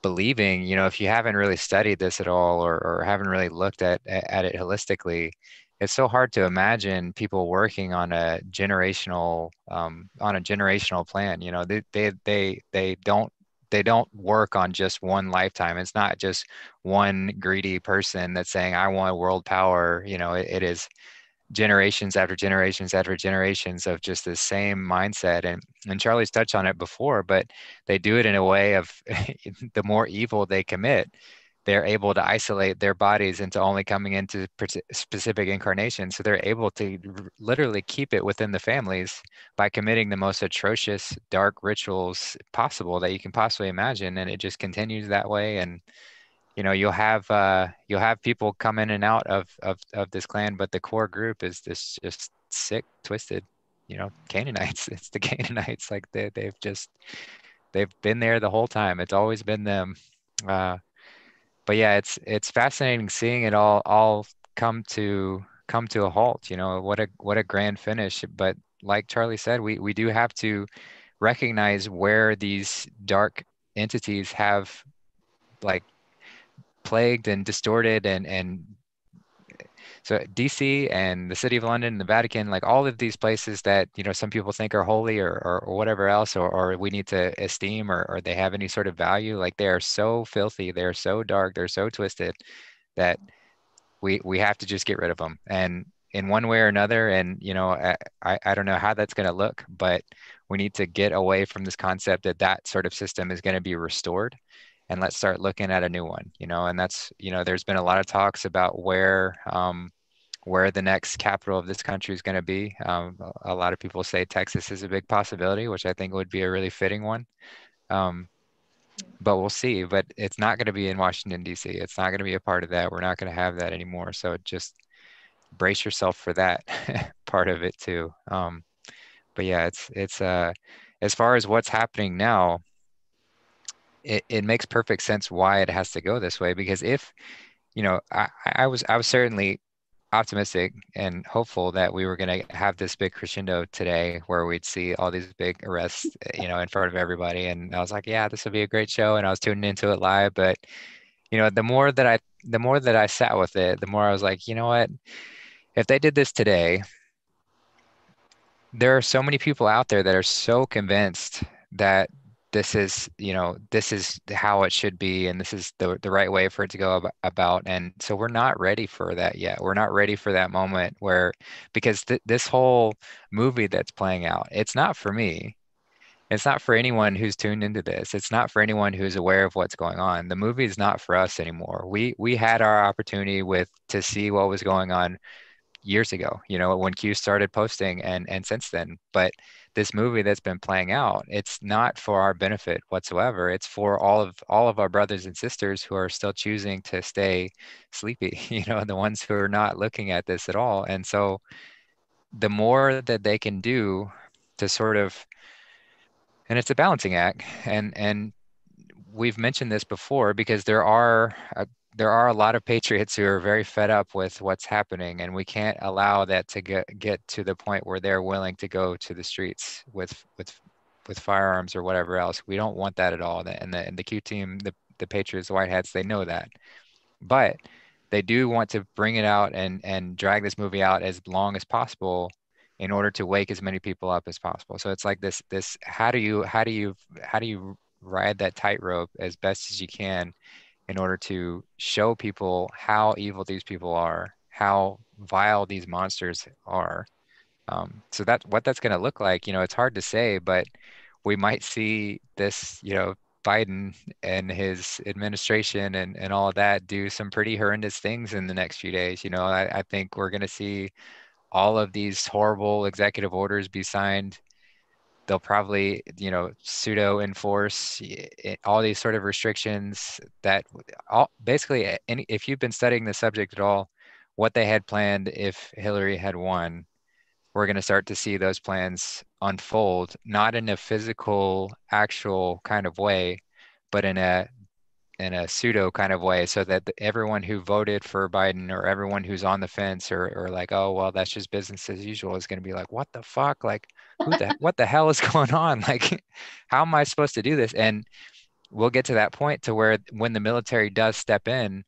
believing, if you haven't really studied this at all, or haven't really looked at it holistically, it's so hard to imagine people working on a generational plan. They don't work on just one lifetime. It's not just one greedy person that's saying, I want world power. It is generations after generations after generations of just the same mindset. And Charlie's touched on it before, but they do it in a way of the more evil they commit, they're able to isolate their bodies into only coming into specific incarnations. So they're able to literally keep it within the families by committing the most atrocious, dark rituals possible that you can possibly imagine. And it just continues that way. And you'll have people come in and out of this clan, but the core group is this just sick, twisted, Canaanites. It's the Canaanites. Like they've been there the whole time. It's always been them. But yeah, it's fascinating seeing it all come to a halt. What a grand finish. But like Charlie said, we do have to recognize where these dark entities have like plagued and distorted, and so DC and the City of London and the Vatican, like all of these places that some people think are holy, or whatever else, or we need to esteem, or they have any sort of value, like they are so filthy, they're so dark, they're so twisted, that we have to just get rid of them, and in one way or another. And I don't know how that's going to look, but we need to get away from this concept that sort of system is going to be restored, and let's start looking at a new one. And that's, there's been a lot of talks about where the next capital of this country is going to be. A lot of people say Texas is a big possibility, which I think would be a really fitting one. But we'll see. But it's not going to be in Washington, D.C. It's not going to be a part of that. We're not going to have that anymore. So just brace yourself for that part of it too. But yeah, it's as far as what's happening now, it makes perfect sense why it has to go this way. Because if, I was certainly optimistic and hopeful that we were going to have this big crescendo today where we'd see all these big arrests, in front of everybody. And I was like, yeah, this will be a great show. And I was tuning into it live. But, the more that I sat with it, the more I was like, you know what? If they did this today, there are so many people out there that are so convinced that this is how it should be, and this is the right way for it to go about. And so we're not ready for that yet. We're not ready for that moment where, because this whole movie that's playing out, it's not for me. It's not for anyone who's tuned into this. It's not for anyone who's aware of what's going on. The movie is not for us anymore. We had our opportunity to see what was going on years ago, when Q started posting, and since then. But this movie that's been playing out, it's not for our benefit whatsoever. It's for all of our brothers and sisters who are still choosing to stay sleepy, the ones who are not looking at this at all. And so the more that they can do to sort of, and it's a balancing act, and we've mentioned this before, because there are a lot of patriots who are very fed up with what's happening, and we can't allow that to get to the point where they're willing to go to the streets with firearms or whatever else. We don't want that at all. And the Q team, the Patriots, the White Hats, they know that, but they do want to bring it out and drag this movie out as long as possible in order to wake as many people up as possible. So it's like this how do you ride that tightrope as best as you can in order to show people how evil these people are, how vile these monsters are. So that's going to look like. It's hard to say, but we might see this, Biden and his administration and all of that do some pretty horrendous things in the next few days. I think we're going to see all of these horrible executive orders be signed. They'll probably, pseudo enforce all these sort of restrictions that basically, if you've been studying the subject at all, what they had planned if Hillary had won, we're going to start to see those plans unfold, not in a physical, actual kind of way, but in a pseudo kind of way, so that everyone who voted for Biden, or everyone who's on the fence, or like, oh, well, that's just business as usual, is going to be like, what the fuck? Like, what the hell is going on? Like, how am I supposed to do this? And we'll get to that point to where when the military does step in,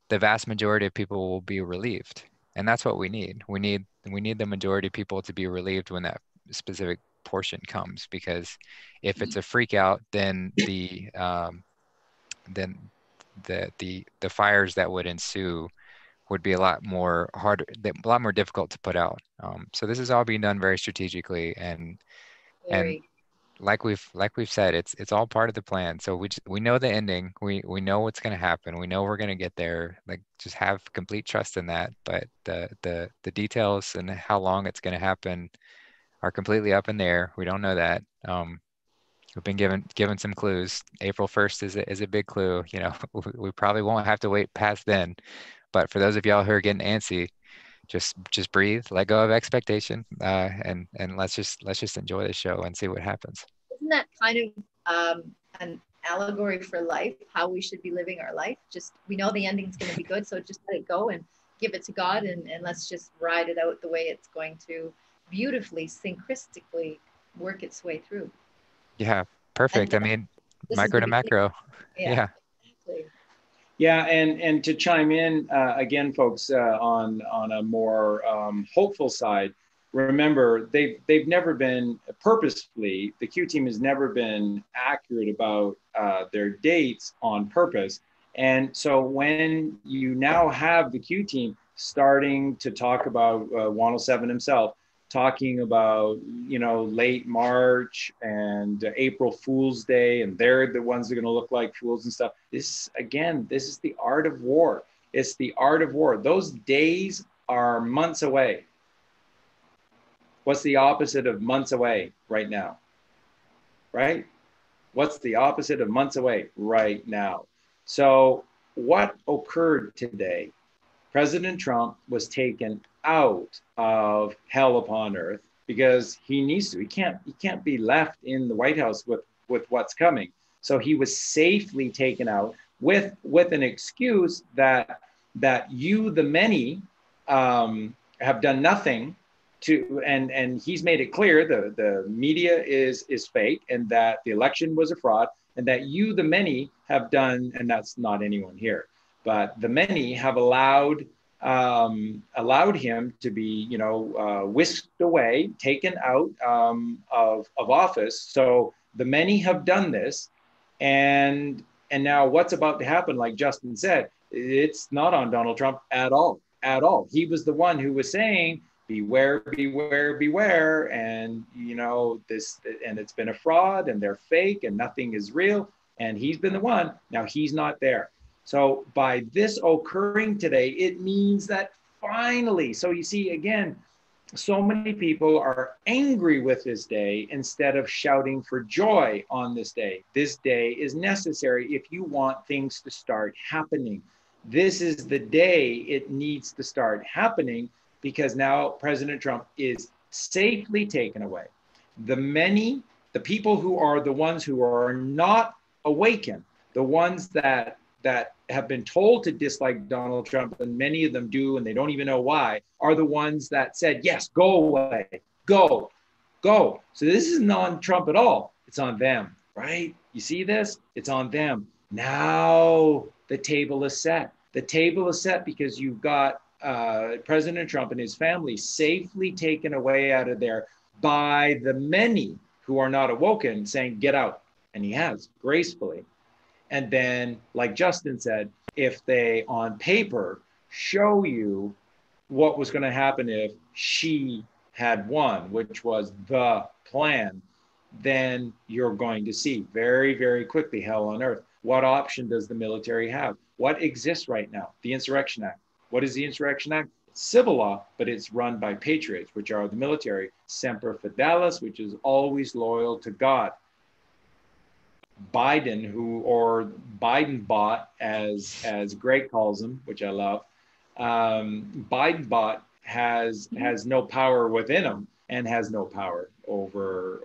the vast majority of people will be relieved. And that's what we need. We need the majority of people to be relieved when that specific portion comes, because if it's a freak out, then the fires that would ensue would be a lot more harder, a lot more difficult to put out. So this is all being done very strategically, and Very. like we've said, it's all part of the plan. So we know the ending. We know what's going to happen. We know we're going to get there. Like, just have complete trust in that. But the details and how long it's going to happen are completely up in the air. We don't know that. We've been given some clues. April 1st is a big clue. You know, we probably won't have to wait past then. But for those of y'all who are getting antsy, just breathe, let go of expectation, and let's just enjoy the show and see what happens. Isn't that kind of an allegory for life, how we should be living our life? Just, we know the ending's going to be good, so just let it go and give it to God, and let's just ride it out the way it's going to beautifully, synchristically work its way through. Yeah, perfect. And I mean, this is micro the to beginning. macro. Yeah, Yeah. exactly. Yeah, and to chime in again, folks, on a more hopeful side, remember they've never been purposefully. The Q team has never been accurate about their dates on purpose, and so when you now have the Q team starting to talk about 107 himself, talking about, you know, late March and April Fool's Day, and they're the ones that are going to look like fools and stuff. This, again, this is the art of war. It's the art of war. Those days are months away. What's the opposite of months away right now? Right? What's the opposite of months away right now? So what occurred today? President Trump was taken out of hell upon earth because he needs to. He can't be left in the White House with what's coming. So he was safely taken out with an excuse that you, the many, have done nothing to, and he's made it clear the media is fake, and that the election was a fraud, and that you, the many, have done, and that's not anyone here, but the many have allowed him to be, you know, whisked away, taken out of office. So the many have done this, and now what's about to happen? Like Justin said, it's not on Donald Trump at all, at all. He was the one who was saying, beware, beware, beware, and you know this, and it's been a fraud, and they're fake, and nothing is real, and he's been the one. Now he's not there. So by this occurring today, it means that finally, so you see, again, so many people are angry with this day instead of shouting for joy on this day. This day is necessary if you want things to start happening. This is the day it needs to start happening, because now President Trump is safely taken away. The many, the people who are the ones who are not awakened, the ones that have been told to dislike Donald Trump, and many of them do, and they don't even know why, are the ones that said, yes, go away, go. So this isn't on Trump at all. It's on them, right? You see this? It's on them. Now the table is set. The table is set because you've got President Trump and his family safely taken away out of there by the many who are not awoken, saying, get out. And he has, gracefully. And then, like Justin said, if they on paper show you what was going to happen if she had won, which was the plan, then you're going to see very, very quickly hell on earth. What option does the military have? What exists right now? The Insurrection Act. What is the Insurrection Act? It's civil law, but it's run by patriots, which are the military. Semper Fidelis, which is always loyal to God. Biden, or Biden bot, as Greg calls him, which I love, Biden bot has no power within him, and has no power over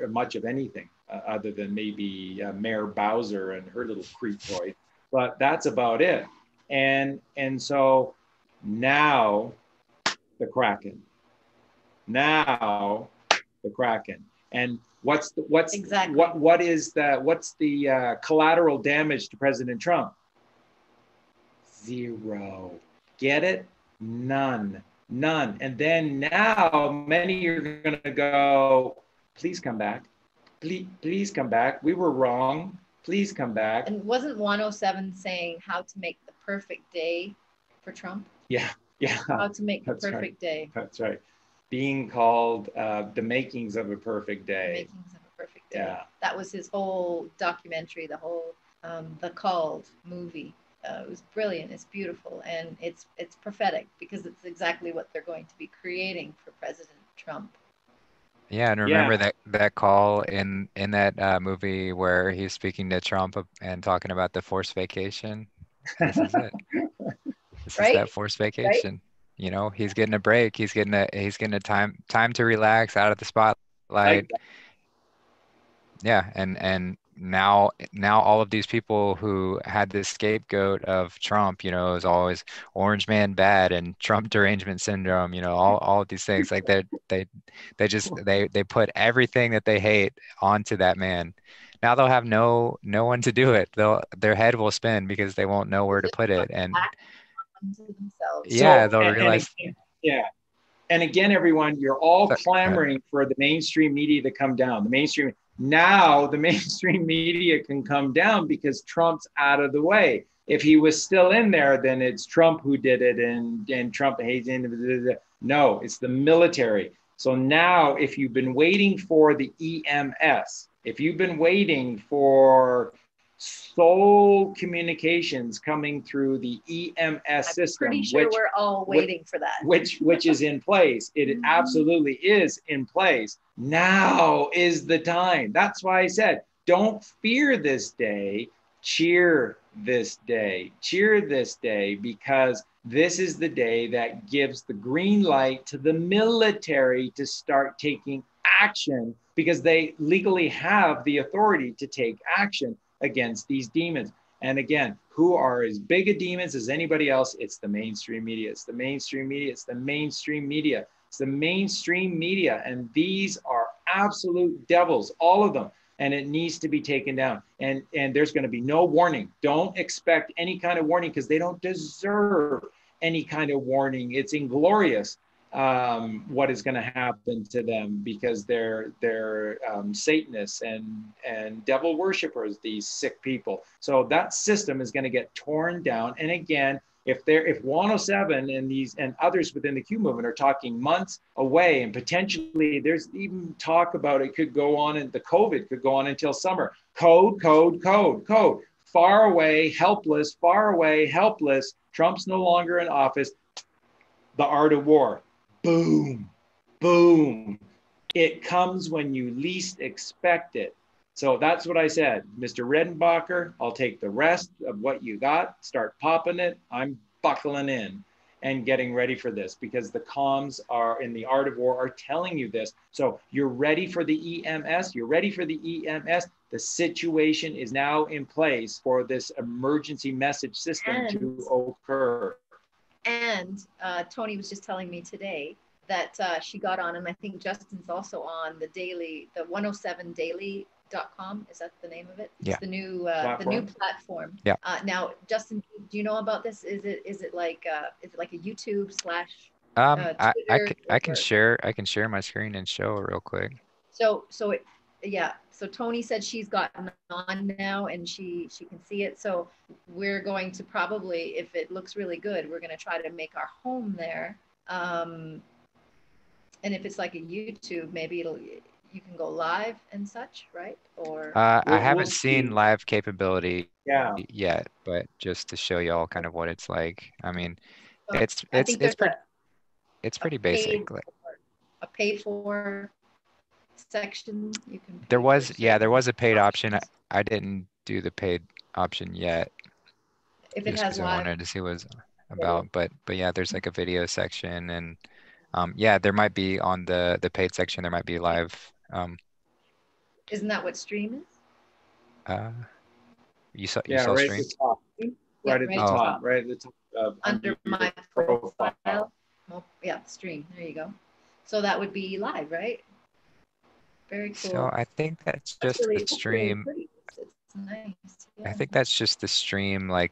much of anything other than maybe Mayor Bowser and her little creep toy, but that's about it. And so now the Kraken. And Exactly. what's the collateral damage to President Trump? Zero. Get it? None. And then now many are going to go, please come back. Please come back. We were wrong. Please come back. And wasn't 107 saying how to make the perfect day for Trump? Yeah. How to make the That's right. perfect day. That's right. Being called the makings of a perfect The day. makings of a perfect day. Yeah. That was his whole documentary, the whole The Called movie. It was brilliant. It's beautiful, and it's prophetic because it's exactly what they're going to be creating for President Trump. Yeah, and remember that call in that movie where he's speaking to Trump and talking about the forced vacation. This is it. This is Right? that forced vacation. You know, he's getting a break. He's getting a time to relax out of the spotlight. Yeah, and now all of these people who had this scapegoat of Trump, you know, is always orange man bad and Trump derangement syndrome, you know, all of these things like they put everything that they hate onto that man. Now they'll have no one to do it. Their head will spin because they won't know where to put it. And yeah, they'll realize. And again, everyone, you're all clamoring for the mainstream media to come down. The mainstream media can come down because Trump's out of the way. If he was still in there, then it's Trump who did it, and Trump hates it. No, it's the military. So now, if you've been waiting for the EMS, if you've been waiting for soul communications coming through the EMS system, I'm pretty sure we're all waiting for that. Which is in place. It absolutely is in place. Now is the time. That's why I said, don't fear this day, cheer this day. Cheer this day, because this is the day that gives the green light to the military to start taking action, because they legally have the authority to take action against these demons. And again, who are as big a demons as anybody else? It's the mainstream media. It's the mainstream media. It's the mainstream media. It's the mainstream media. And these are absolute devils, all of them. And it needs to be taken down. And there's going to be no warning. Don't expect any kind of warning, because they don't deserve any kind of warning. It's inglorious what is going to happen to them, because they're Satanists and devil worshipers, these sick people. So that system is going to get torn down. And again, if 107 and others within the Q movement are talking months away, and potentially there's even talk about it could go on, and the COVID could go on until summer. Code. Far away, helpless. Trump's no longer in office. The art of war. Boom. It comes when you least expect it. So that's what I said. Mr. Redenbacher, I'll take the rest of what you got, start popping it. I'm buckling in and getting ready for this, because the comms are in the art of war are telling you this. So you're ready for the EMS. The situation is now in place for this emergency message system to occur. And Tony was just telling me today that she got on, and I think Justin's also on the 107daily.com. Is that the name of it? Yeah. It's the new platform. Yeah. Now, Justin, do you know about this? Is it like a YouTube slash? I can share my screen and show it real quick. So Tony said she's gotten on now, and she can see it. So we're going to probably, if it looks really good, we're going to try to make our home there. And if it's like a YouTube, maybe you can go live and such, right? Or I haven't seen live capability yet, but just to show y'all kind of what it's like. I mean, it's pretty basic. A paid for section you can. There was a paid option. I didn't do the paid option yet. If it has live, I wanted to see what it's about, but yeah, there's like a video section, and there might be on the paid section, there might be live. Isn't that what stream is? You saw right stream? Right at the top, right at the top. Under my profile. Oh, yeah, stream. There you go. So that would be live, right? Very cool. So I think that's just the That's really stream. pretty. It's nice. I Yeah. think that's just the stream, like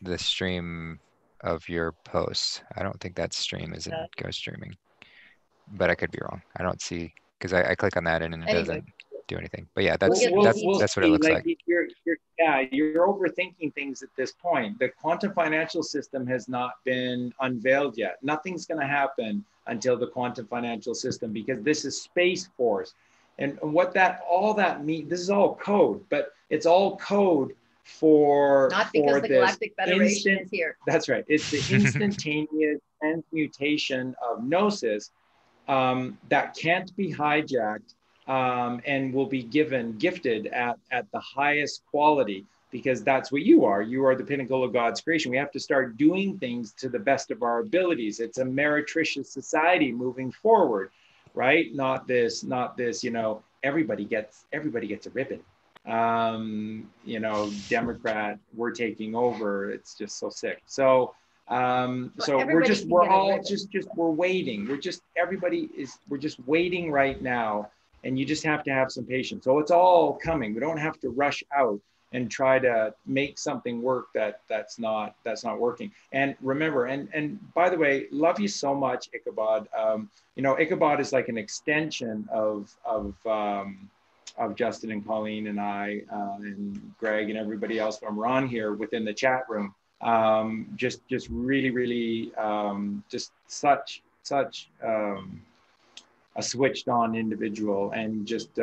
the stream of your posts. I don't think that stream is in Go Streaming, but I could be wrong. I don't see, because I click on that and it Anyway, doesn't do anything. But yeah, We'll get We'll that's what it see. looks Like like. you're overthinking things at this point. The quantum financial system has not been unveiled yet. Nothing's going to happen until the quantum financial system, because this is Space Force, and what that all that means. This is all code, but it's all code for not because the Galactic Federation is here. That's right. It's the instantaneous transmutation of gnosis that can't be hijacked, and will be gifted at the highest quality, because that's what you are. You are the pinnacle of God's creation. We have to start doing things to the best of our abilities. It's a meretricious society moving forward, right? Not this, everybody gets a ribbon. Democrat, we're taking over. It's just so sick. So we're waiting. We're just waiting right now, and you just have to have some patience. So it's all coming. We don't have to rush out and try to make something work that's not working. And remember, and by the way, love you so much, Ichabod. Ichabod is like an extension of Justin and Colleen and I, and Greg and everybody else when we're on here within the chat room. Just really, just such a switched on individual, and just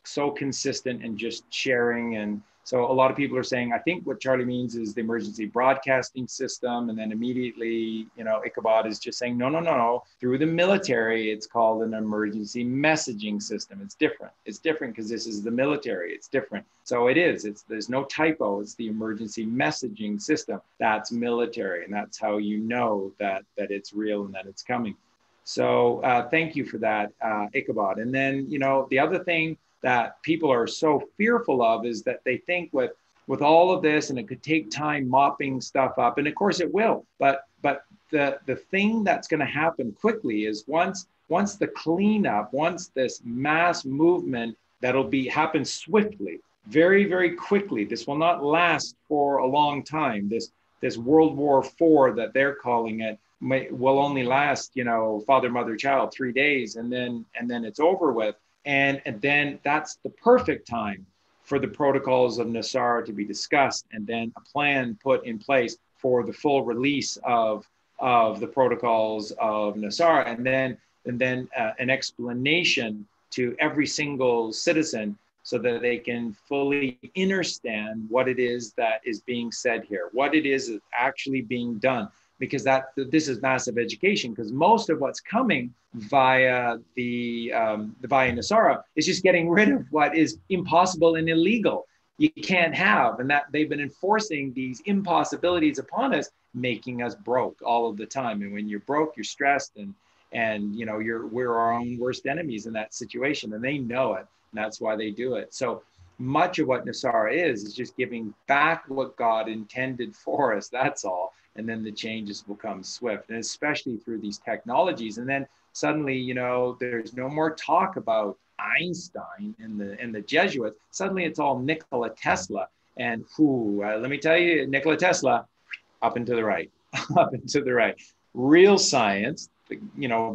so consistent and just sharing. And so a lot of people are saying, I think what Charlie means is the emergency broadcasting system. And then immediately, Ichabod is just saying, no. Through the military, it's called an emergency messaging system. It's different. It's different because this is the military. It's different. So there's no typo. It's the emergency messaging system. That's military. And that's how you know that it's real and that it's coming. So thank you for that, Ichabod. And then, the other thing that people are so fearful of is that they think with all of this, and it could take time mopping stuff up, and of course it will, but the thing that's going to happen quickly is once the cleanup, once this mass movement that'll happen swiftly, very, very quickly. This will not last for a long time. This World War IV that they're calling it will only last, father, mother, child, 3 days, and then it's over with. And then that's the perfect time for the protocols of NESARA to be discussed, and then a plan put in place for the full release of the protocols of NESARA, and then an explanation to every single citizen so that they can fully understand what it is that is being said here, what it is actually being done. Because this is massive education, because most of what's coming via via NESARA is just getting rid of what is impossible and illegal. You can't have, and that they've been enforcing these impossibilities upon us, making us broke all of the time. And when you're broke, you're stressed, and we're our own worst enemies in that situation, and they know it, and that's why they do it. So much of what NESARA is just giving back what God intended for us. That's all. And then the changes will come swift, and especially through these technologies. And then suddenly, there's no more talk about Einstein and the Jesuits. Suddenly it's all Nikola Tesla. And let me tell you, Nikola Tesla, up and to the right, up and to the right. Real science,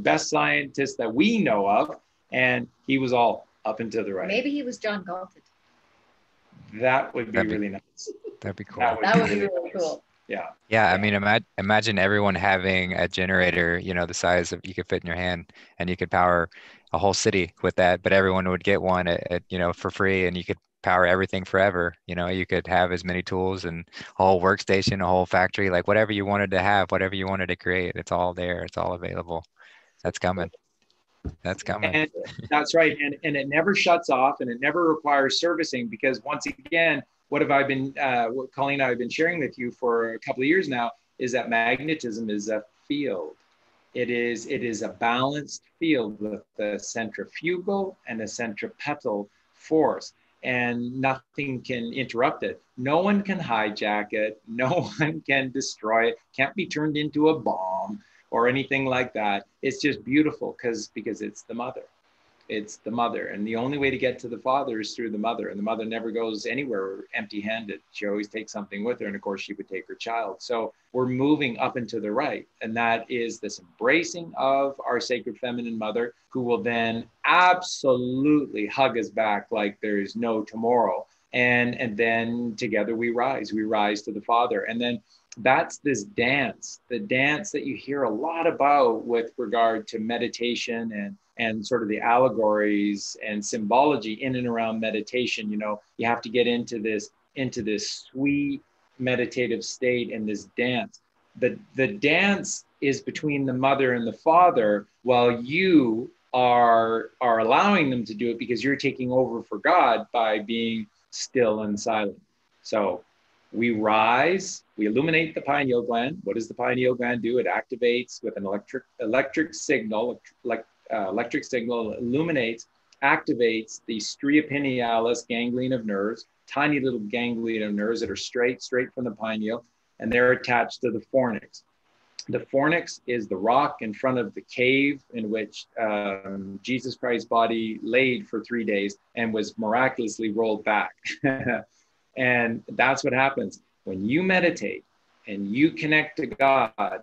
best scientist that we know of. And he was all up and to the right. Maybe he was John Galton. That would be really nice. That'd be cool. That would be really cool. Yeah. Yeah. I mean, imagine everyone having a generator, the size of you could fit in your hand, and you could power a whole city with that, but everyone would get one for free, and you could power everything forever. You could have as many tools and a whole workstation, a whole factory, like whatever you wanted to have, whatever you wanted to create, it's all there. It's all available. That's coming. That's coming. And that's right. And it never shuts off, and it never requires servicing, because once again, what Colleen and I have been sharing with you for a couple of years now is that magnetism is a field. It is a balanced field with a centrifugal and a centripetal force, and nothing can interrupt it. No one can hijack it. No one can destroy it. Can't be turned into a bomb or anything like that. It's just beautiful because it's the mother. It's the mother. And the only way to get to the father is through the mother. And the mother never goes anywhere empty handed. She always takes something with her. And of course, she would take her child. So we're moving up and to the right. And that is this embracing of our sacred feminine mother, who will then absolutely hug us back like there's no tomorrow. And then together we rise to the father. And then that's this dance, the dance that you hear a lot about with regard to meditation and sort of the allegories and symbology in and around meditation. You know, you have to get into this sweet meditative state and this dance. The dance is between the mother and the father, while you are allowing them to do it because you're taking over for God by being still and silent. So we rise, we illuminate the pineal gland. What does the pineal gland do? It activates with an electric signal, illuminates, activates the stria pinealis ganglion of nerves, tiny little ganglion of nerves that are straight from the pineal, and they're attached to the fornix. The fornix is the rock in front of the cave in which Jesus Christ's body laid for 3 days and was miraculously rolled back. And that's what happens. When you meditate and you connect to God,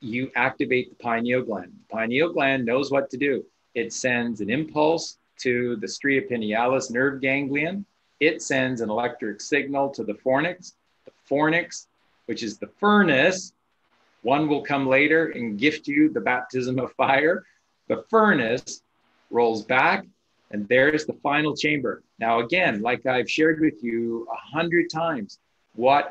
you activate the pineal gland. The pineal gland knows what to do. It sends an impulse to the stria pinealis nerve ganglion. It sends an electric signal to the fornix. The fornix, which is the furnace, one will come later and gift you the baptism of fire. The furnace rolls back, and there's the final chamber. Now, again, like I've shared with you 100 times,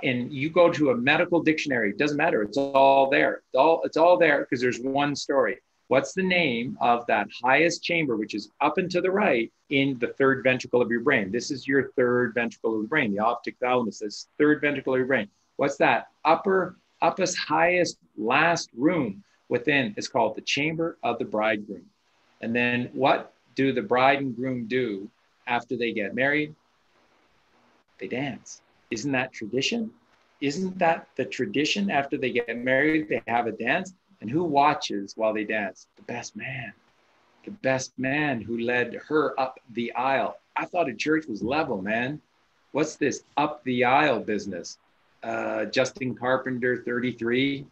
and you go to a medical dictionary, it doesn't matter, it's all there. It's all there because there's one story. What's the name of that highest chamber, which is up and to the right in the third ventricle of your brain? This is your third ventricle of the brain, the optic thalamus, this third ventricle of your brain. What's that? Uppest, highest, last room within is called the chamber of the bridegroom. And then what do the bride and groom do after they get married? They dance. Isn't that tradition? Isn't that the tradition? After they get married, they have a dance. And who watches while they dance? The best man who led her up the aisle. I thought a church was level, man. What's this up the aisle business? Justin Carpenter, 33.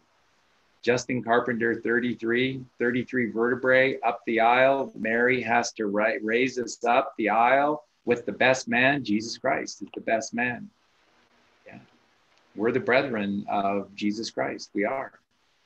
Justin Carpenter, 33 vertebrae up the aisle. Mary has to raise us up the aisle with the best man. Jesus Christ is the best man. Yeah. We're the brethren of Jesus Christ. We are.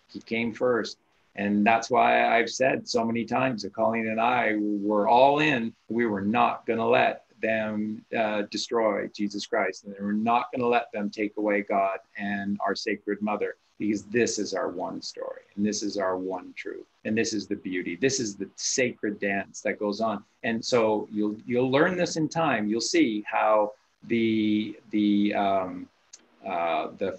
He came first. And that's why I've said so many times that Colleen and I were all in. We were not going to let them destroy Jesus Christ. And we're not going to let them take away God and our sacred mother, because this is our one story and this is our one truth. And this is the beauty. This is the sacred dance that goes on. And so you'll learn this in time. You'll see how the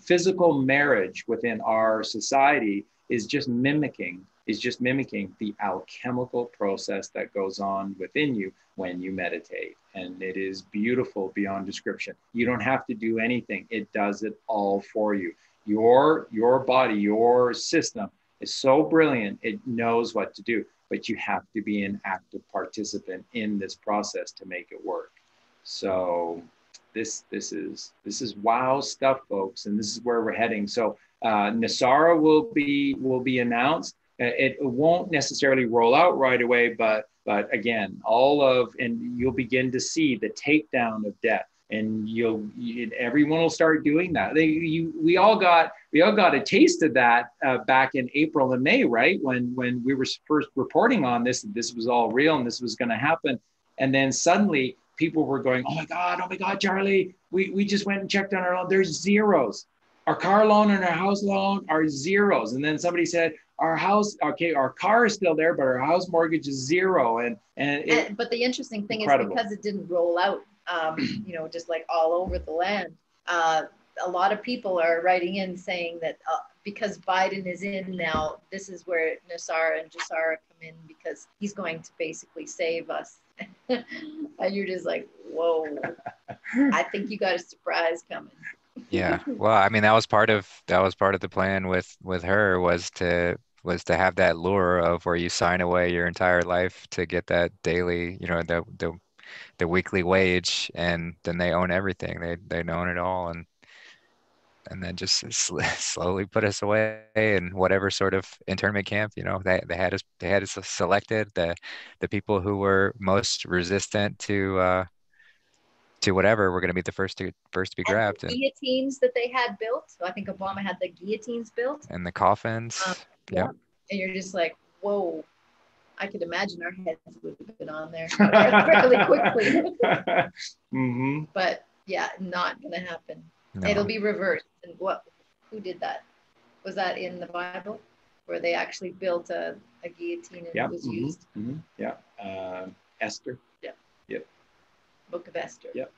physical marriage within our society is just mimicking the alchemical process that goes on within you when you meditate. And it is beautiful beyond description. You don't have to do anything. It does it all for you. Your body, your system is so brilliant. It knows what to do, but you have to be an active participant in this process to make it work. So this is wow stuff, folks. And this is where we're heading. So NESARA will be announced. It won't necessarily roll out right away, but again, and you'll begin to see the takedown of death, and everyone will start doing that. We all got a taste of that back in April and May, right? When we were first reporting on this was all real and this was going to happen, and then suddenly people were going, oh my God, Charlie, we just went and checked on our loan. There's zeros. Our car loan and our house loan are zeros. And then somebody said, our car is still there, but our house mortgage is zero. But the interesting thing incredible. Is because it didn't roll out, just like all over the land. A lot of people are writing in saying that because Biden is in now, this is where NESARA and GESARA come in, because he's going to basically save us. And you're just like, whoa, I think you got a surprise coming. Yeah. Well, I mean, that was part of the plan with her, was to was to have that lure of where you sign away your entire life to get that daily, the weekly wage, and then they own everything. They own it all, and then just slowly put us away in whatever sort of internment camp. They had us selected, the people who were most resistant to whatever were going to be the first to be And grabbed, the guillotines that they had built. So I think Obama had the guillotines built. and the coffins. Yeah. Yep. And you're just like, whoa. I could imagine our heads would have been on there fairly quickly. Mm-hmm. But yeah, not gonna happen. No. It'll be reversed. And who did that? Was that in the Bible, where they actually built a guillotine and it was used? Mm-hmm. Yeah. Esther. Yeah. Yep. Book of Esther. Yep.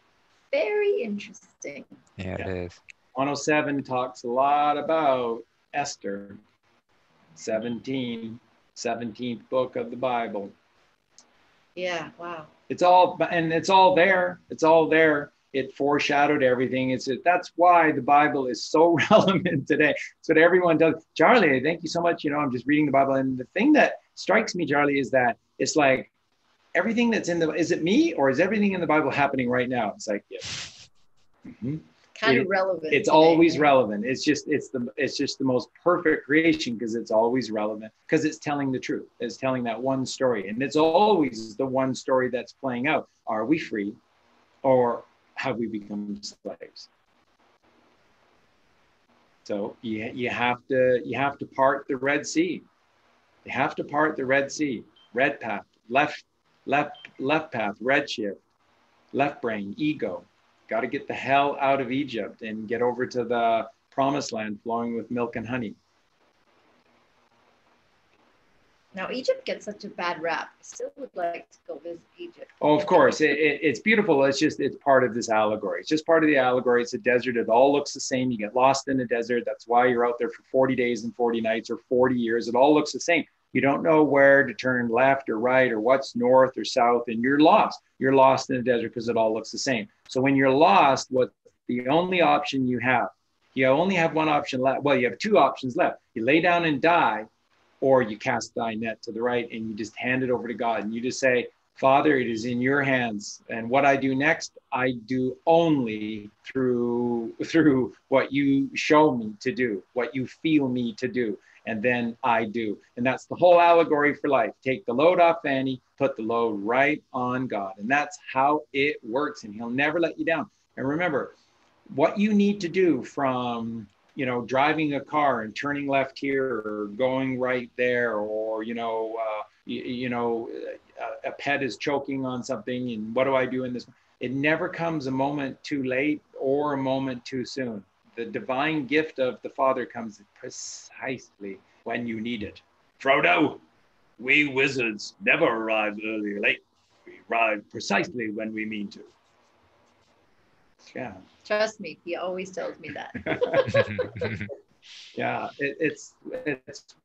Very interesting. Yeah, it is. 107 talks a lot about Esther. 17th book of the Bible. Yeah, wow. It's all there. It's all there. It foreshadowed everything. That's why the Bible is so relevant today. It's what everyone does. Charlie, thank you so much. I'm just reading the Bible, and the thing that strikes me, Charlie, is that it's like everything that's is it me, or is everything in the Bible happening right now? It's like, yeah. Mm-hmm. Kind of relevant. It's today, always right? relevant. It's just the most perfect creation, because it's always relevant, because it's telling the truth. It's telling that one story, and it's always the one story that's playing out. Are we free, or have we become slaves? So you have to part the Red Sea. You have to part the Red Sea. Red path, left path, red shift, left brain, ego. Got to get the hell out of Egypt and get over to the promised land flowing with milk and honey. Now, Egypt gets such a bad rap. I still would like to go visit Egypt. Oh, of course. It's beautiful. It's part of this allegory. It's just part of the allegory. It's a desert. It all looks the same. You get lost in the desert. That's why you're out there for 40 days and 40 nights or 40 years. It all looks the same. You don't know where to turn left or right or what's north or south, and you're lost. You're lost in the desert because it all looks the same. So when you're lost, what's the only option you have? You only have one option left. Well, you have two options left. You lay down and die, or you cast thy net to the right and you just hand it over to God. And you just say, Father, it is in your hands. And what I do next, I do only through what you show me to do, what you feel me to do. And then I do. And that's the whole allegory for life. Take the load off Fanny, put the load right on God. And that's how it works. And he'll never let you down. And remember, what you need to do from driving a car and turning left here or going right there, or a pet is choking on something, and what do I do in this? It never comes a moment too late or a moment too soon. The divine gift of the Father comes precisely when you need it. Frodo, we wizards never arrive early or late. We arrive precisely when we mean to. Yeah. Trust me, he always tells me that. Yeah, it's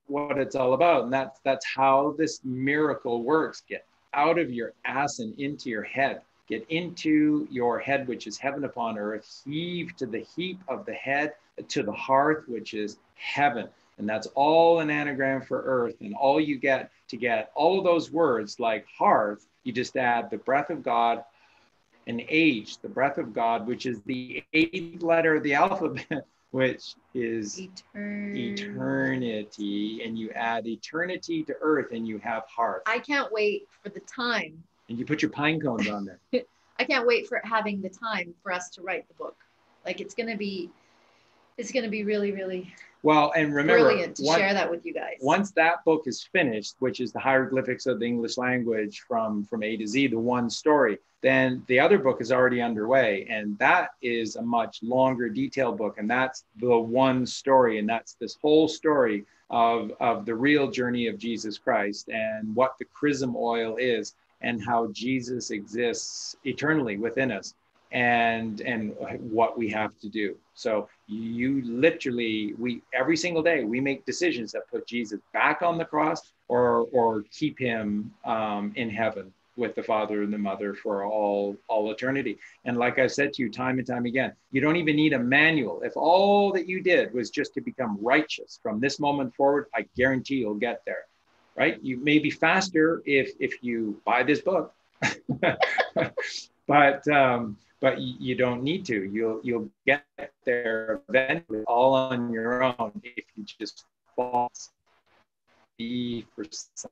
what it's all about, and that's how this miracle works. Get out of your ass and into your head. Get into your head, which is heaven upon earth. Heave to the heap of the head, to the hearth, which is heaven. And that's all an anagram for earth. And all you get to get all of those words like hearth, you just add the breath of God, and age, the breath of God, which is the 8th letter of the alphabet, which is eternity. And you add eternity to earth and you have hearth. I can't wait for the time. And you put your pine cones on there. I can't wait for having the time for us to write the book. Like it's going to be really, really well, and remember, brilliant to share that with you guys. Once that book is finished, which is the hieroglyphics of the English language from A to Z, the one story, then the other book is already underway. And that is a much longer detailed book. And that's the one story. And that's this whole story of the real journey of Jesus Christ and what the chrism oil is and how Jesus exists eternally within us. And what we have to do. So you literally, every single day we make decisions that put Jesus back on the cross or keep him in heaven. with the Father and the Mother for all eternity. And like I've said to you time and time again, you don't even need a manual. If all that you did was just to become righteous from this moment forward, I guarantee you'll get there, right? You may be faster if you buy this book, but you don't need to. You'll get there eventually, all on your own, if you just follow. B for sign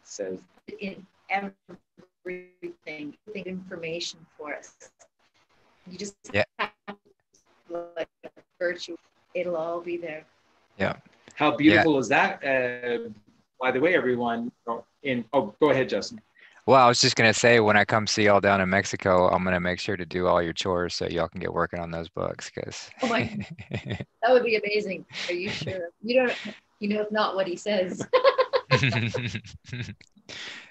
says in everything, information for us. You just have like virtue. It'll all be there. Yeah. How beautiful is that? By the way, everyone. Go ahead, Justin. Well, I was just gonna say, when I come see y'all down in Mexico, I'm gonna make sure to do all your chores so y'all can get working on those books. Cause oh my, that would be amazing. Are you sure? You don't. You know, if not what he says.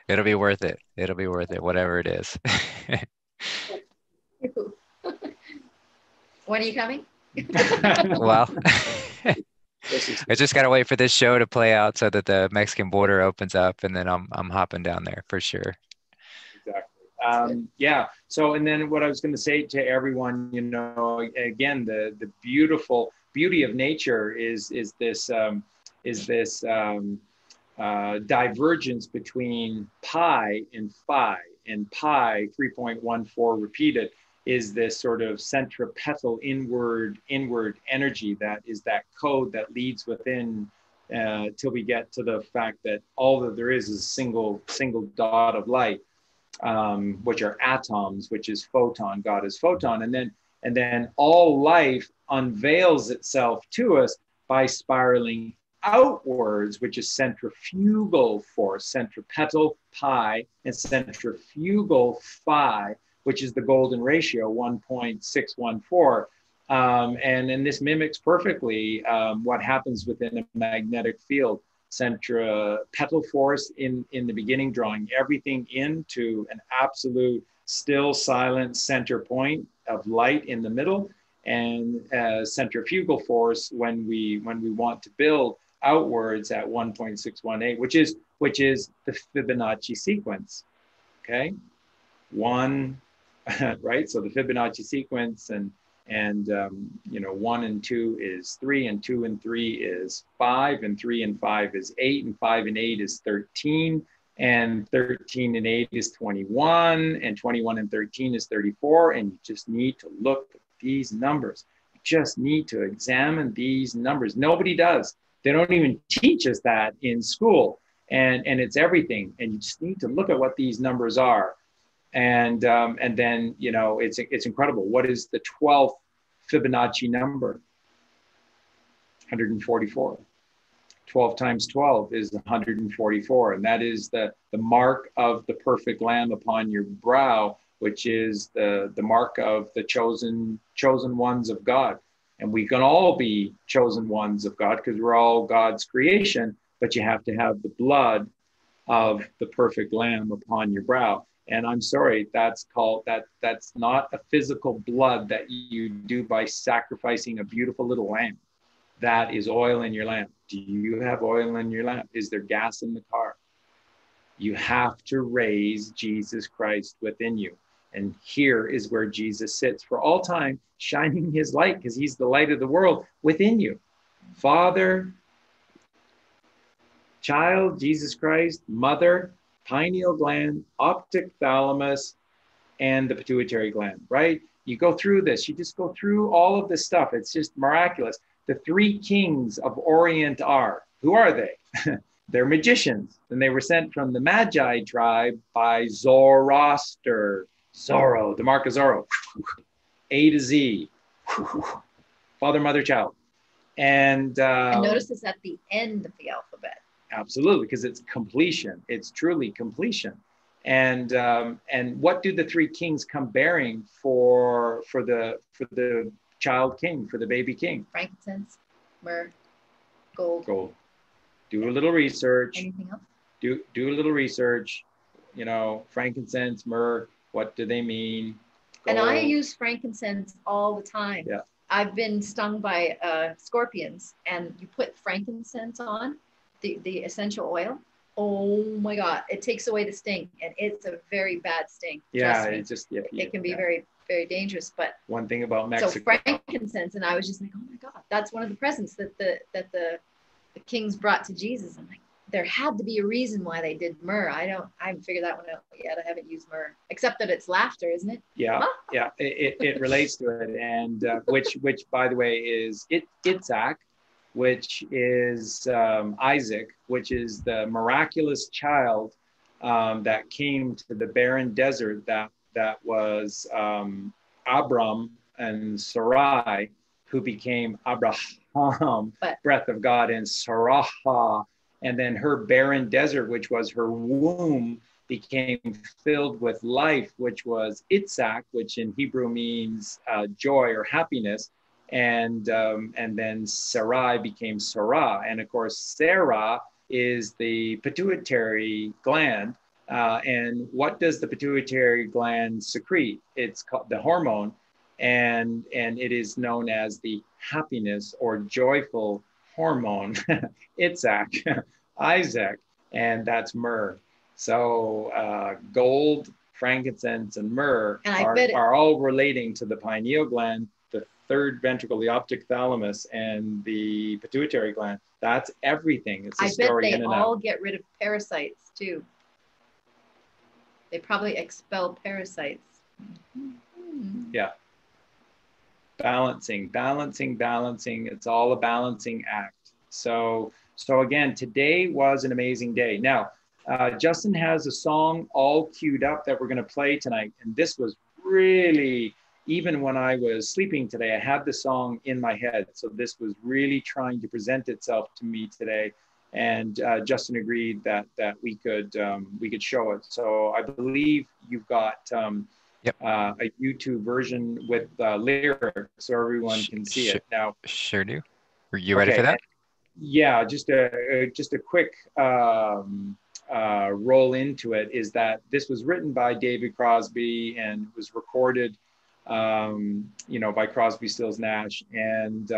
It'll be worth it. It'll be worth it, whatever it is. When are you coming? Well, I just gotta wait for this show to play out so that the Mexican border opens up, and then I'm hopping down there for sure. Exactly. Yeah. So, and then what I was going to say to everyone, you know, again, the beauty of nature is this divergence between pi and phi, and pi 3.14 repeated is this sort of centripetal inward energy that is that code that leads within till we get to the fact that all that there is a single dot of light, which are atoms, which is photon. God is photon, and then all life unveils itself to us by spiraling outwards, which is centrifugal force, centripetal pi, and centrifugal phi, which is the golden ratio, 1.614. And this mimics perfectly what happens within a magnetic field. Centripetal force in the beginning, drawing everything into an absolute still silent center point of light in the middle, and centrifugal force when we want to build outwards at 1.618, which is the Fibonacci sequence. Okay, one, right? So the Fibonacci sequence, and 1 and 2 is 3, and 2 and 3 is 5, and 3 and 5 is 8, and 5 and 8 is 13, and 13 and 8 is 21, and 21 and 13 is 34. And you just need to look at these numbers. You just need to examine these numbers. Nobody does. They don't even teach us that in school, and it's everything. And you just need to look at what these numbers are. And then, it's incredible. What is the 12th Fibonacci number? 144. 12 times 12 is 144. And that is the mark of the perfect Lamb upon your brow, which is the mark of the chosen ones of God. And we can all be chosen ones of God because we're all God's creation, but you have to have the blood of the perfect Lamb upon your brow. And I'm sorry, that's not a physical blood that you do by sacrificing a beautiful little lamb. That is oil in your lamp. Do you have oil in your lamp? Is there gas in the car? You have to raise Jesus Christ within you. And here is where Jesus sits for all time, shining his light, because he's the light of the world within you. Father, child, Jesus Christ, mother, pineal gland, optic thalamus, and the pituitary gland, right? You go through this. You just go through all of this stuff. It's just miraculous. The 3 kings of Orient are, who are they? They're magicians, and they were sent from the Magi tribe by Zoroaster. Zorro, the mark of Zorro. A to Z. Father, mother, child. And notice it's at the end of the alphabet. Absolutely, because it's completion. It's truly completion. And what do the 3 kings come bearing for the child king, for the baby king? Frankincense, myrrh, gold. Gold. Do a little research. Anything else? Do a little research. Frankincense, myrrh. What do they mean? Gold. And I use frankincense all the time. Yeah. I've been stung by scorpions, and you put frankincense on the essential oil, Oh my God, it takes away the sting, and it's a very bad sting. Yeah, Trust me. it just It can be very, very dangerous. But one thing about Mexico. So frankincense, and I was just like, oh my God, that's one of the presents that the kings brought to Jesus. I'm like, there had to be a reason why they did myrrh. I haven't figured that one out yet. I haven't used myrrh, except that it's laughter, isn't it? Yeah, yeah, it relates to it, and which by the way is Itzhak, which is Isaac, which is the miraculous child that came to the barren desert that was Abram and Sarai, who became Abraham, breath of God, and Sarah, and then her barren desert, which was her womb, became filled with life, which was Itzhak, which in Hebrew means joy or happiness. And then Sarai became Sarah. And of course, Sarah is the pituitary gland. And what does the pituitary gland secrete? It's called the hormone. And it is known as the happiness or joyful hormone, Itzhak, Isaac, and that's myrrh. So gold, frankincense, and myrrh are all relating to the pineal gland, the third ventricle, the optic thalamus, and the pituitary gland. That's everything. It's a story in and out. I bet they all get rid of parasites too. They probably expel parasites. Yeah. Balancing. It's all a balancing act. So again, today was an amazing day. Now, Justin has a song all queued up that we're going to play tonight. And this was really, even when I was sleeping today, I had the song in my head. So this was really trying to present itself to me today. And Justin agreed that we could show it. So I believe you've got a YouTube version with lyrics so everyone can see it now. Sure do. Are you ready for that? Yeah, just a quick roll into it is that this was written by David Crosby and was recorded, by Crosby, Stills, Nash, and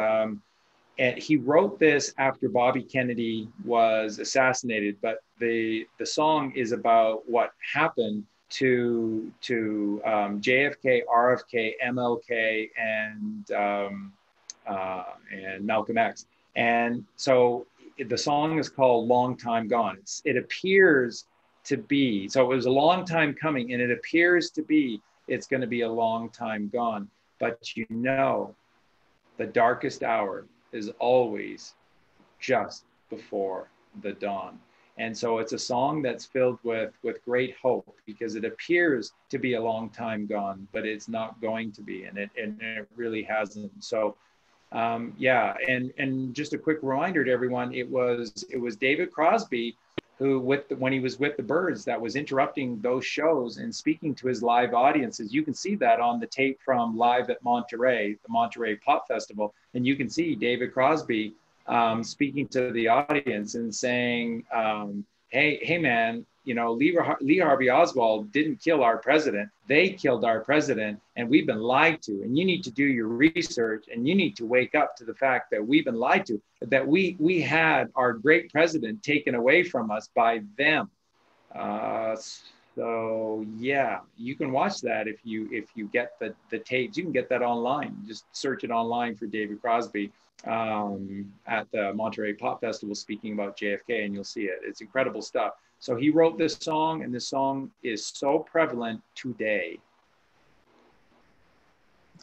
he wrote this after Bobby Kennedy was assassinated. But the song is about what happened to JFK, RFK, MLK, and Malcolm X. And so the song is called Long Time Gone. It appears to be, so it was a long time coming, and it appears to be it's going to be a long time gone. But the darkest hour is always just before the dawn. And so it's a song that's filled with great hope, because it appears to be a long time gone, but it's not going to be, and it really hasn't. So and just a quick reminder to everyone, it was David Crosby who, when he was with the Byrds, that was interrupting those shows and speaking to his live audiences. You can see that on the tape from Live at Monterey, the Monterey Pop Festival, and you can see David Crosby speaking to the audience and saying, hey man, Lee Harvey Oswald didn't kill our president. They killed our president, and we've been lied to. And you need to do your research, and you need to wake up to the fact that we've been lied to, that we had our great president taken away from us by them. So yeah, you can watch that if you get the tapes. You can get that online. Just search it online for David Crosby at the Monterey Pop Festival speaking about JFK, and you'll see it. It's incredible stuff. So he wrote this song, and this song is so prevalent today.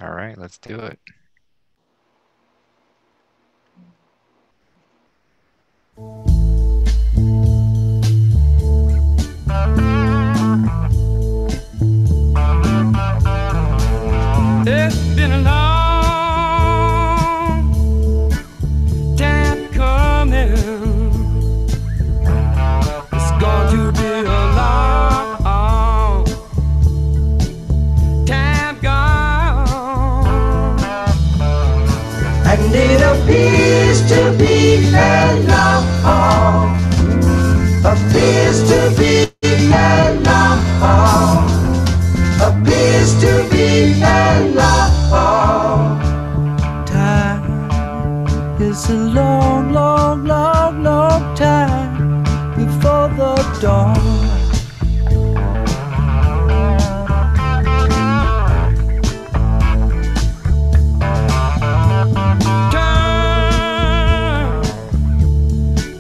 All right, let's do it. It's been a long time coming. It's going to be a long time gone. And it appears to be a long dawn.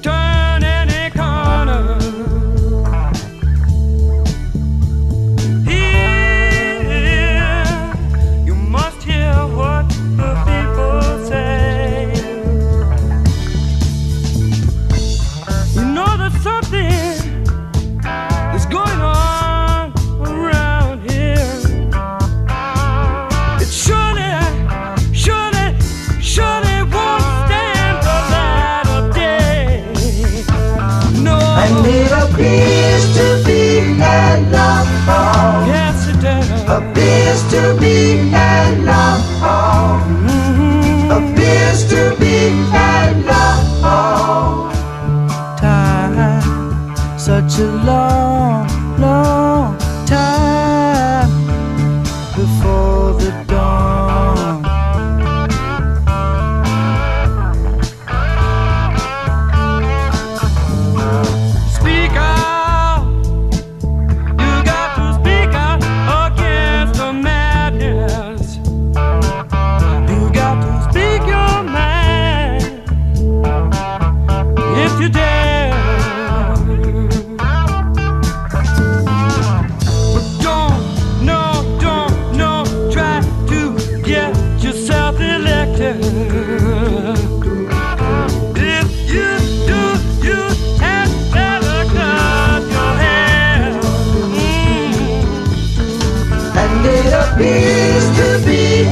Turn any corner. Here, you must hear what the people say. You know there's something that's going on around here. It surely won't stand the light of day. No, And it appears to be a love home. yes it does. Appears to be a love home. Appears to be a love home. Time, such a long, long time before the dawn. Speak out, you got to speak out against the madness. You got to speak your mind if you dare. But don't, no, try to get yourself elected. If you do, you have to cut your hair. And it appears to be a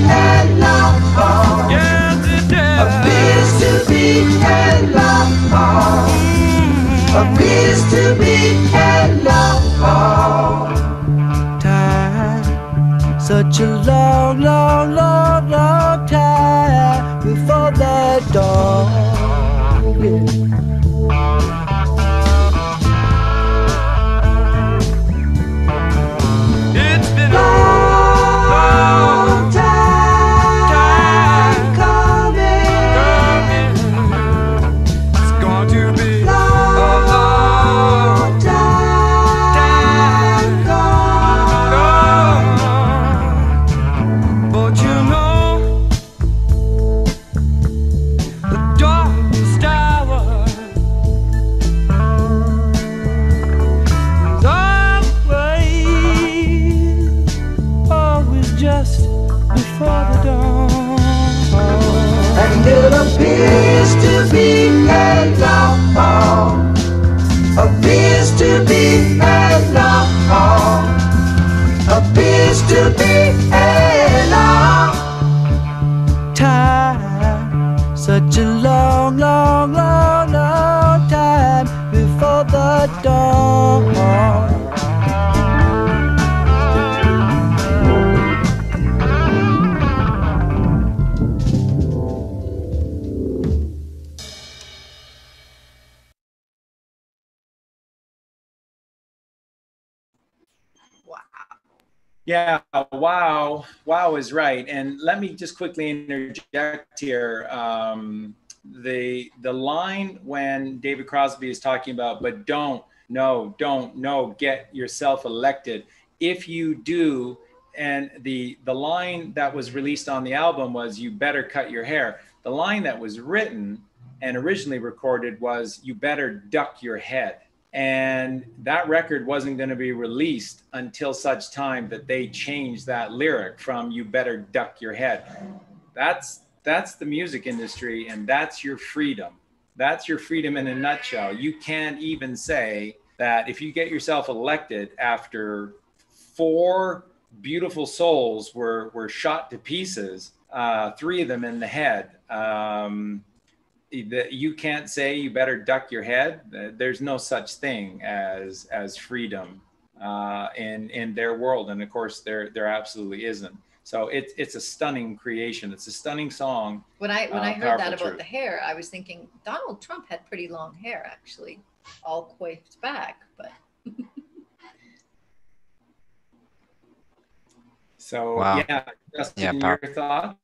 love home. Yes, it does. Appears to be a love home. Appears to be a love home. Time, such a long, long, long, long time before the dawn. It's been a Long time coming. It's going to be a Long time coming. But you know, the darkest hour is always just before the dawn. And it appears to be a love home. Appears to be a love home. Appears to be a love. Time, such a long, long, long, long time before the dawn. Wow. Yeah, wow. Wow is right. And let me just quickly interject here. The line when David Crosby is talking about, but don't get yourself elected. If you do, and the line that was released on the album was, you better cut your hair. The line that was written and originally recorded was, you better duck your head. And that record wasn't going to be released until such time that they changed that lyric from "you better duck your head." That's the music industry, and that's your freedom. That's your freedom in a nutshell. You can't even say that if you get yourself elected after 4 beautiful souls were shot to pieces, 3 of them in the head. That you can't say you better duck your head. There's no such thing as freedom in their world, and of course there absolutely isn't. So it's a stunning creation. It's a stunning song. When I heard that about truth. the hair, I was thinking Donald Trump had pretty long hair, actually, all coiffed back. But so Wow. yeah, Justin, Yeah, your thought?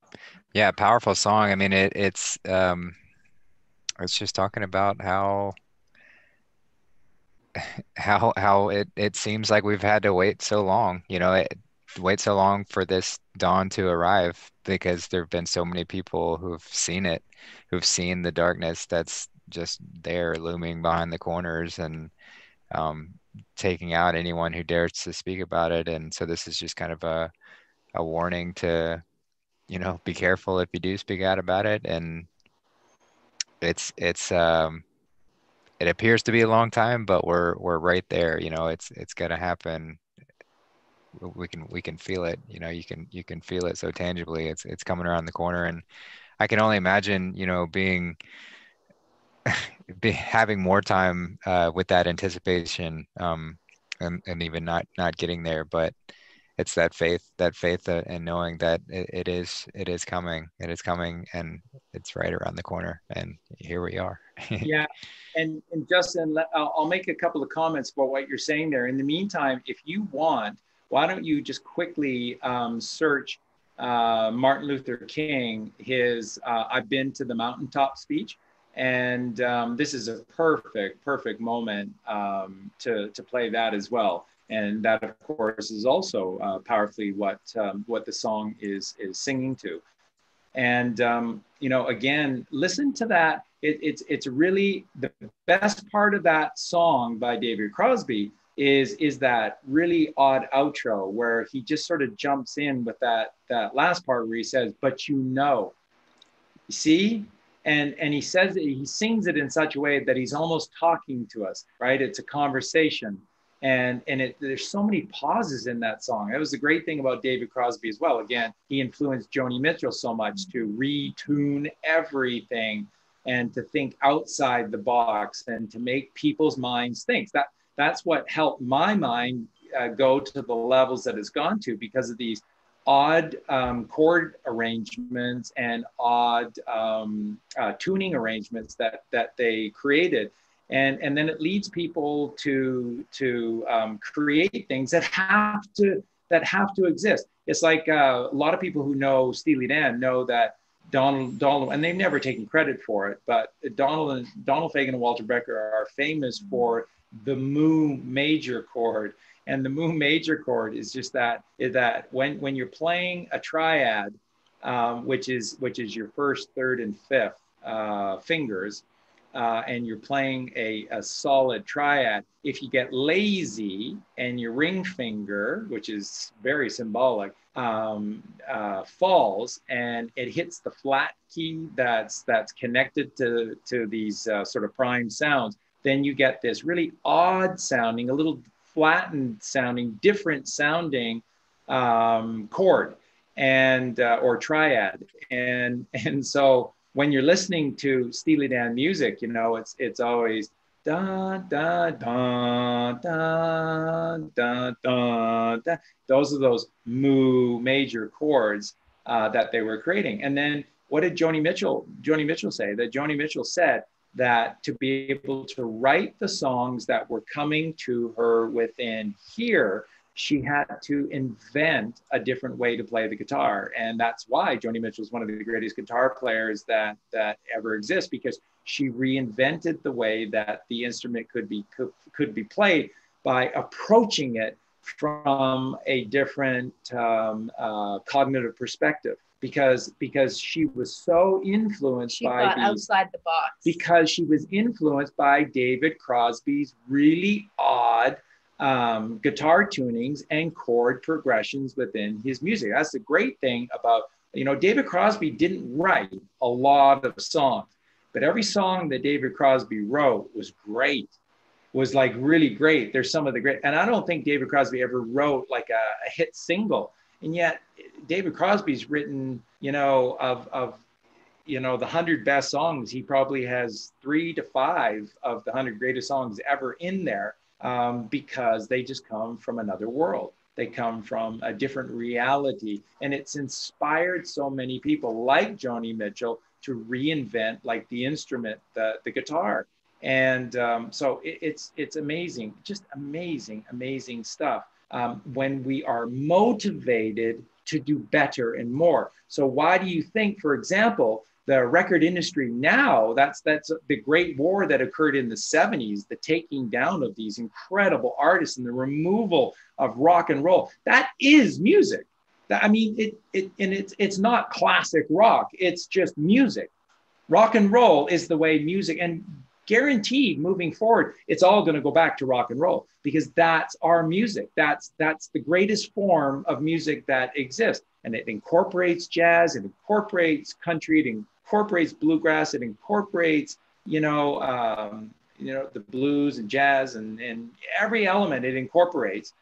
Yeah, powerful song. I mean, it's just talking about how how it seems like we've had to wait so long, wait so long for this dawn to arrive because there have been so many people who've seen it, who've seen the darkness that's just there looming behind the corners and um, taking out anyone who dares to speak about it. And so this is just kind of a warning to, be careful if you do speak out about it. And it's it appears to be a long time, but we're right there. It's gonna happen. We can feel it. You can feel it so tangibly. It's coming around the corner, and I can only imagine, having more time with that anticipation, and even not getting there. But it's that faith and knowing that it is coming, and it's right around the corner, and here we are. Yeah. And Justin, I'll make a couple of comments about what you're saying there. In the meantime, if you want, why don't you just quickly search Martin Luther King, his I've Been to the Mountaintop speech. And this is a perfect moment to play that as well. And that, of course, is also powerfully what the song is singing to. And again, listen to that. It's really the best part of that song by David Crosby is that really odd outro where he just sort of jumps in with that last part where he says, "But you see." And he says it, he sings it in such a way that he's almost talking to us, right? It's a conversation. And there's so many pauses in that song. That was the great thing about David Crosby as well. Again, he influenced Joni Mitchell so much to retune everything and to think outside the box and to make people's minds think. That's what helped my mind go to the levels that it's gone to because of these odd chord arrangements and odd tuning arrangements that they created. And then it leads people to create things that have to exist. It's like a lot of people who know Steely Dan know that Donald, and they've never taken credit for it, but Donald Fagen and Walter Becker are famous for the Mu major chord. And the Mu major chord is just that when you're playing a triad, which is your first, third, and fifth fingers, and you're playing a solid triad, if you get lazy and your ring finger, which is very symbolic, falls and it hits the flat key that's connected to these sort of prime sounds, then you get this really odd sounding, a little flattened sounding, different sounding chord and or triad. And so when you're listening to Steely Dan music, it's always da da da da da da da. Those are those Mu major chords that they were creating. And then what did Joni Mitchell say? That Joni Mitchell said that to be able to write the songs that were coming to her within here, she had to invent a different way to play the guitar. And that's why Joni Mitchell is one of the greatest guitar players that ever exists, because she reinvented the way that the instrument could be played by approaching it from a different cognitive perspective. Because she was so influenced by outside the box. Because she was influenced by David Crosby's really odd guitar tunings and chord progressions within his music. That's the great thing about, David Crosby didn't write a lot of songs, but every song that David Crosby wrote was great, was like really great. There's some of the great, and I don't think David Crosby ever wrote like a hit single. And yet David Crosby's written, of the 100 best songs, he probably has 3 to 5 of the 100 greatest songs ever in there, because they just come from another world. They come from a different reality. And it's inspired so many people like Joni Mitchell to reinvent like the instrument, the guitar. And so it's amazing, just amazing stuff. When we are motivated to do better and more. So why do you think, for example, the record industry now, that's the great war that occurred in the 70s, the taking down of these incredible artists and the removal of rock and roll. That is music. I mean, it's not classic rock. It's just music. Rock and roll is the way music, and guaranteed moving forward, it's all going to go back to rock and roll, because that's our music. That's the greatest form of music that exists. And it incorporates jazz, it incorporates country, it incorporates bluegrass, it incorporates, the blues and jazz and every element it incorporates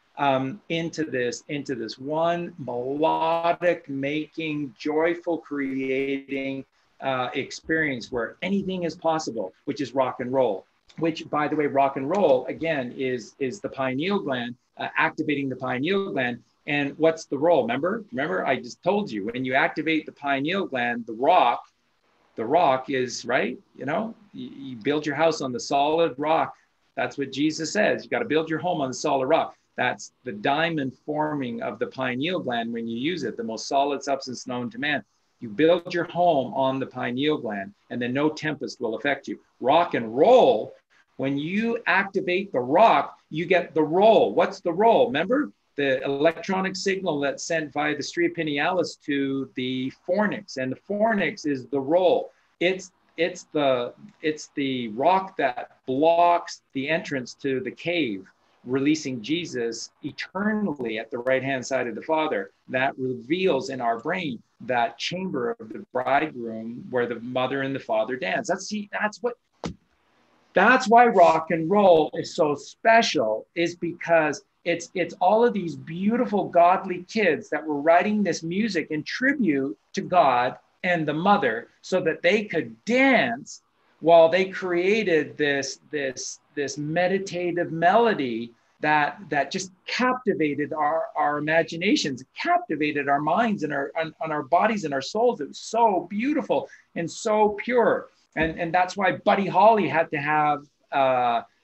into this one melodic making, joyful creating experience where anything is possible, which is rock and roll. Which, by the way, rock and roll again is the pineal gland, activating the pineal gland. And what's the role? Remember, I just told you, when you activate the pineal gland, the rock is right. You build your house on the solid rock. That's what Jesus says. You got to build your home on the solid rock. That's the diamond forming of the pineal gland when you use it, the most solid substance known to man. You build your home on the pineal gland, and then no tempest will affect you. Rock and roll, when you activate the rock, you get the roll. What's the roll? Remember? The electronic signal that's sent via the stria pinealis to the fornix, and the fornix is the roll. It's the rock that blocks the entrance to the cave, releasing Jesus eternally at the right-hand side of the Father. That reveals in our brain that chamber of the bridegroom where the mother and the father dance. That's why rock and roll is so special, is because it's all of these beautiful godly kids that were writing this music in tribute to God and the mother, so that they could dance while they created this meditative melody that just captivated our imaginations, captivated our minds and our bodies and our souls. It was so beautiful and so pure. And that's why Buddy Holly had to have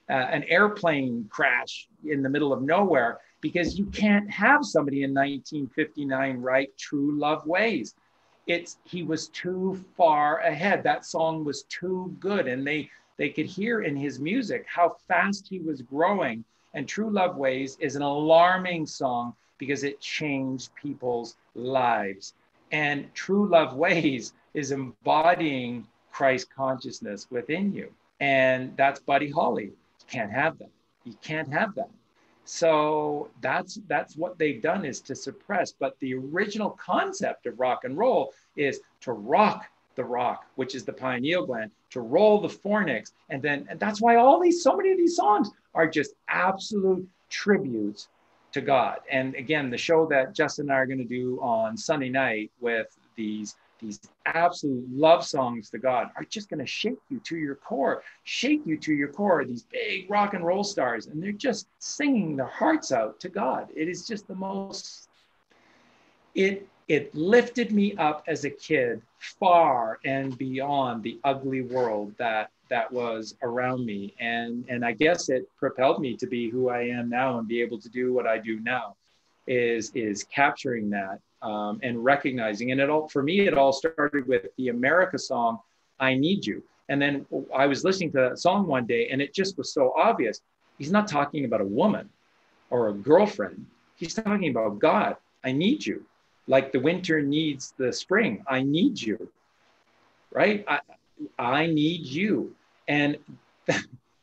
an airplane crash in the middle of nowhere, because you can't have somebody in 1959 write True Love Ways. He was too far ahead. That song was too good. And they could hear in his music how fast he was growing. And True Love Ways is an alarming song because it changed people's lives. And True Love Ways is embodying Christ consciousness within you. And that's Buddy Holly. You can't have that. You can't have that. So that's what they've done, is to suppress. But the original concept of rock and roll is to rock the rock, which is the pineal gland, to roll the fornix. And that's why so many of these songs are just absolute tributes to God. And again, the show that Justin and I are going to do on Sunday night with these absolute love songs to God are just going to shake you to your core, these big rock and roll stars. And they're just singing their hearts out to God. It is just the most, it lifted me up as a kid far and beyond the ugly world that was around me. And I guess it propelled me to be who I am now and be able to do what I do now, is capturing that and recognizing. And for me, it all started with the America song, I Need You. And then I was listening to that song one day, and it just was so obvious. He's not talking about a woman or a girlfriend. He's talking about God. I need you. Like the winter needs the spring. I need you, right? I need you. And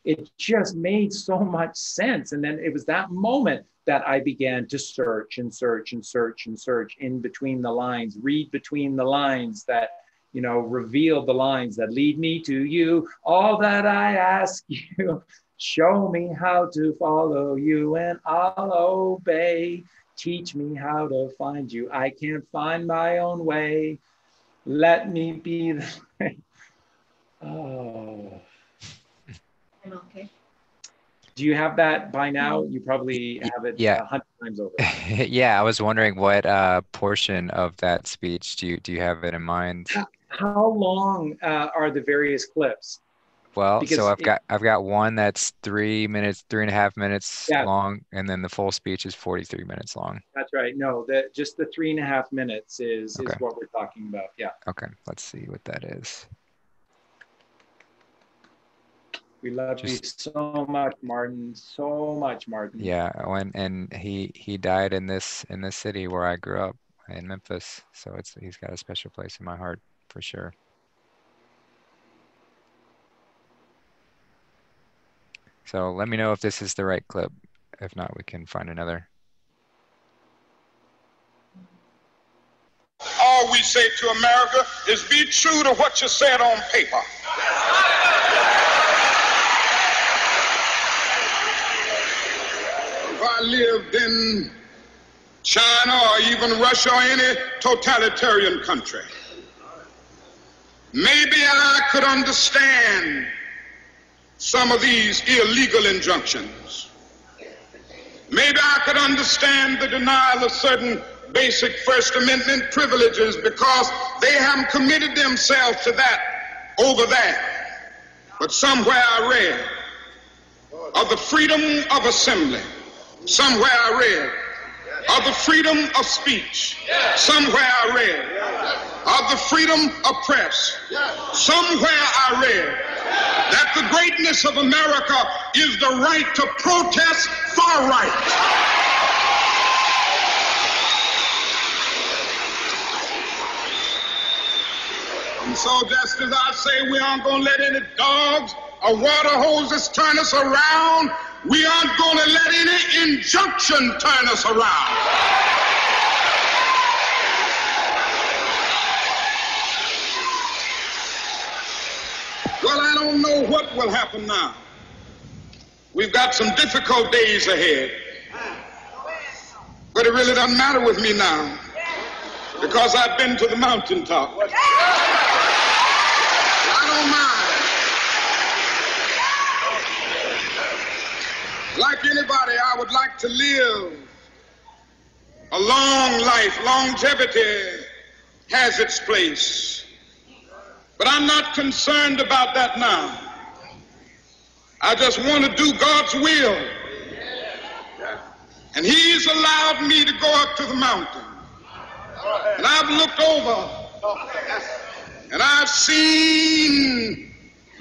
it just made so much sense. And then it was that moment that I began to search and search and search and search in between the lines, read between the lines that, reveal the lines that lead me to you. All that I ask you, show me how to follow you and I'll obey. Teach me how to find you. I can't find my own way. Let me be the way. Oh. Okay. Do you have that by now? You probably have it 100 times over. Yeah, I was wondering what portion of that speech do you have it in mind? How long are the various clips? Well, Because so I've got one that's 3 minutes, 3.5 minutes Yeah. long, and then the full speech is 43 minutes long. That's right. No, just the 3.5 minutes is Okay. what we're talking about. Yeah. Okay, let's see what that is. We love you so much, Martin. So much, Martin. Yeah, and he died in this city where I grew up in Memphis, so he's got a special place in my heart for sure. So let me know if this is the right clip. If not, we can find another. All we say to America is be true to what you said on paper. If I lived in China or even Russia or any totalitarian country, maybe I could understand some of these illegal injunctions. Maybe I could understand the denial of certain basic First Amendment privileges because they haven't committed themselves to that over there. But somewhere I read of the freedom of assembly. Somewhere I read of the freedom of speech. Somewhere I read of the freedom of press. Somewhere I read that the greatness of America is the right to protest far right. And so just as I say we aren't going to let any dogs or water hoses turn us around, we aren't going to let any injunction turn us around. Well, I don't know what will happen now. We've got some difficult days ahead. But it really doesn't matter with me now because I've been to the mountaintop. I don't mind. Like anybody, I would like to live a long life. Longevity has its place. But I'm not concerned about that now. I just want to do God's will. And He's allowed me to go up to the mountain. And I've looked over and I've seen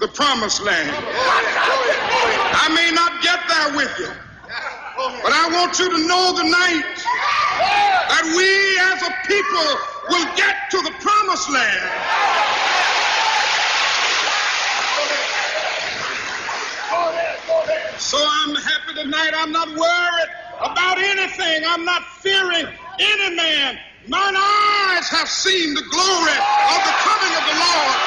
the promised land. I may not get there with you, but I want you to know tonight that we as a people will get to the promised land. So I'm happy tonight. I'm not worried about anything. I'm not fearing any man. Mine eyes have seen the glory of the coming of the Lord.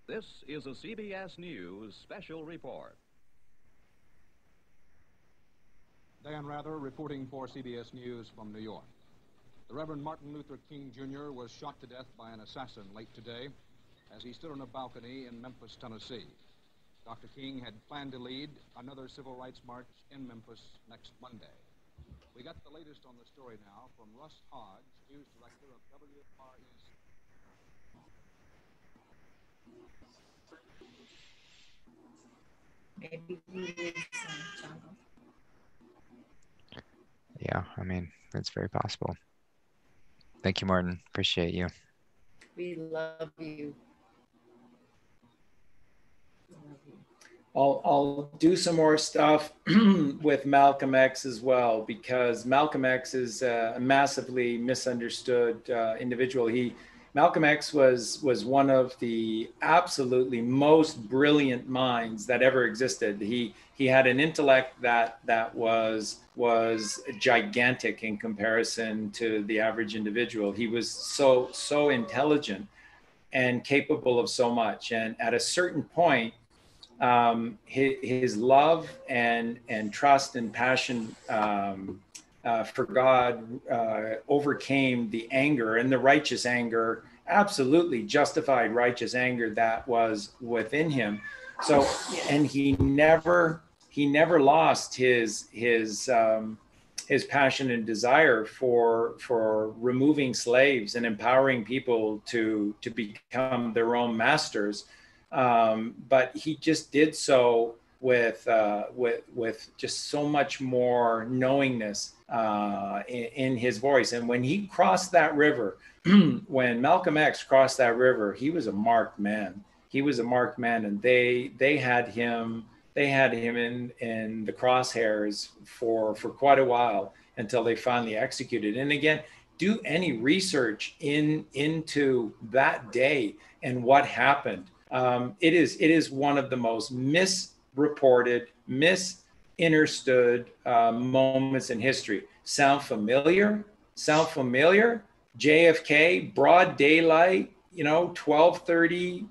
This is a CBS News special report. Dan Rather reporting for CBS News from New York. The Reverend Martin Luther King Jr. was shot to death by an assassin late today as he stood on a balcony in Memphis, Tennessee. Dr. King had planned to lead another civil rights march in Memphis next Monday. We got the latest on the story now from Russ Hodge, news director of WREC. Maybe he is jungle. Yeah, I mean, it's very possible. Thank you, Martin. Appreciate you. We love you. I'll do some more stuff with Malcolm X as well, because Malcolm X is a massively misunderstood individual. Malcolm X was one of the absolutely most brilliant minds that ever existed. He had an intellect that was gigantic in comparison to the average individual. He was so intelligent and capable of so much. And at a certain point, his love and trust and passion for God overcame the anger, and the righteous anger, absolutely justified righteous anger that was within him. So, and he never lost his passion and desire for removing slaves and empowering people to become their own masters. But he just did so with just so much more knowingness in his voice. And when he crossed that river, when Malcolm X crossed that river, he was a marked man. He was a marked man, and they had him in the crosshairs for quite a while until they finally executed. And again, do any research into that day and what happened. It is one of the most misreported, misunderstood moments in history. Sound familiar? JFK, broad daylight, 12:30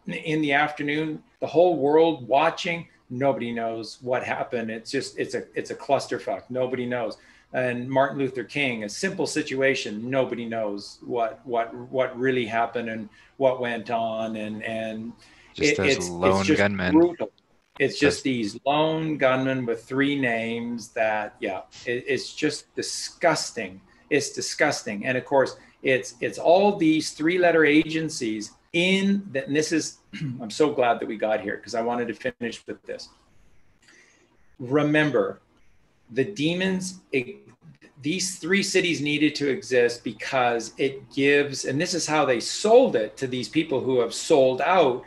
in the afternoon, the whole world watching. Nobody knows what happened. It's a clusterfuck. Nobody knows. And Martin Luther King, a simple situation. Nobody knows what really happened and what went on. And it's lone just gunmen. Brutal. It's just these lone gunmen with 3 names that, it's just disgusting. It's disgusting. And of course, it's all these 3-letter agencies and this is, I'm so glad that we got here because I wanted to finish with this. Remember, the demons, these 3 cities needed to exist because it gives, and this is how they sold it to these people who have sold out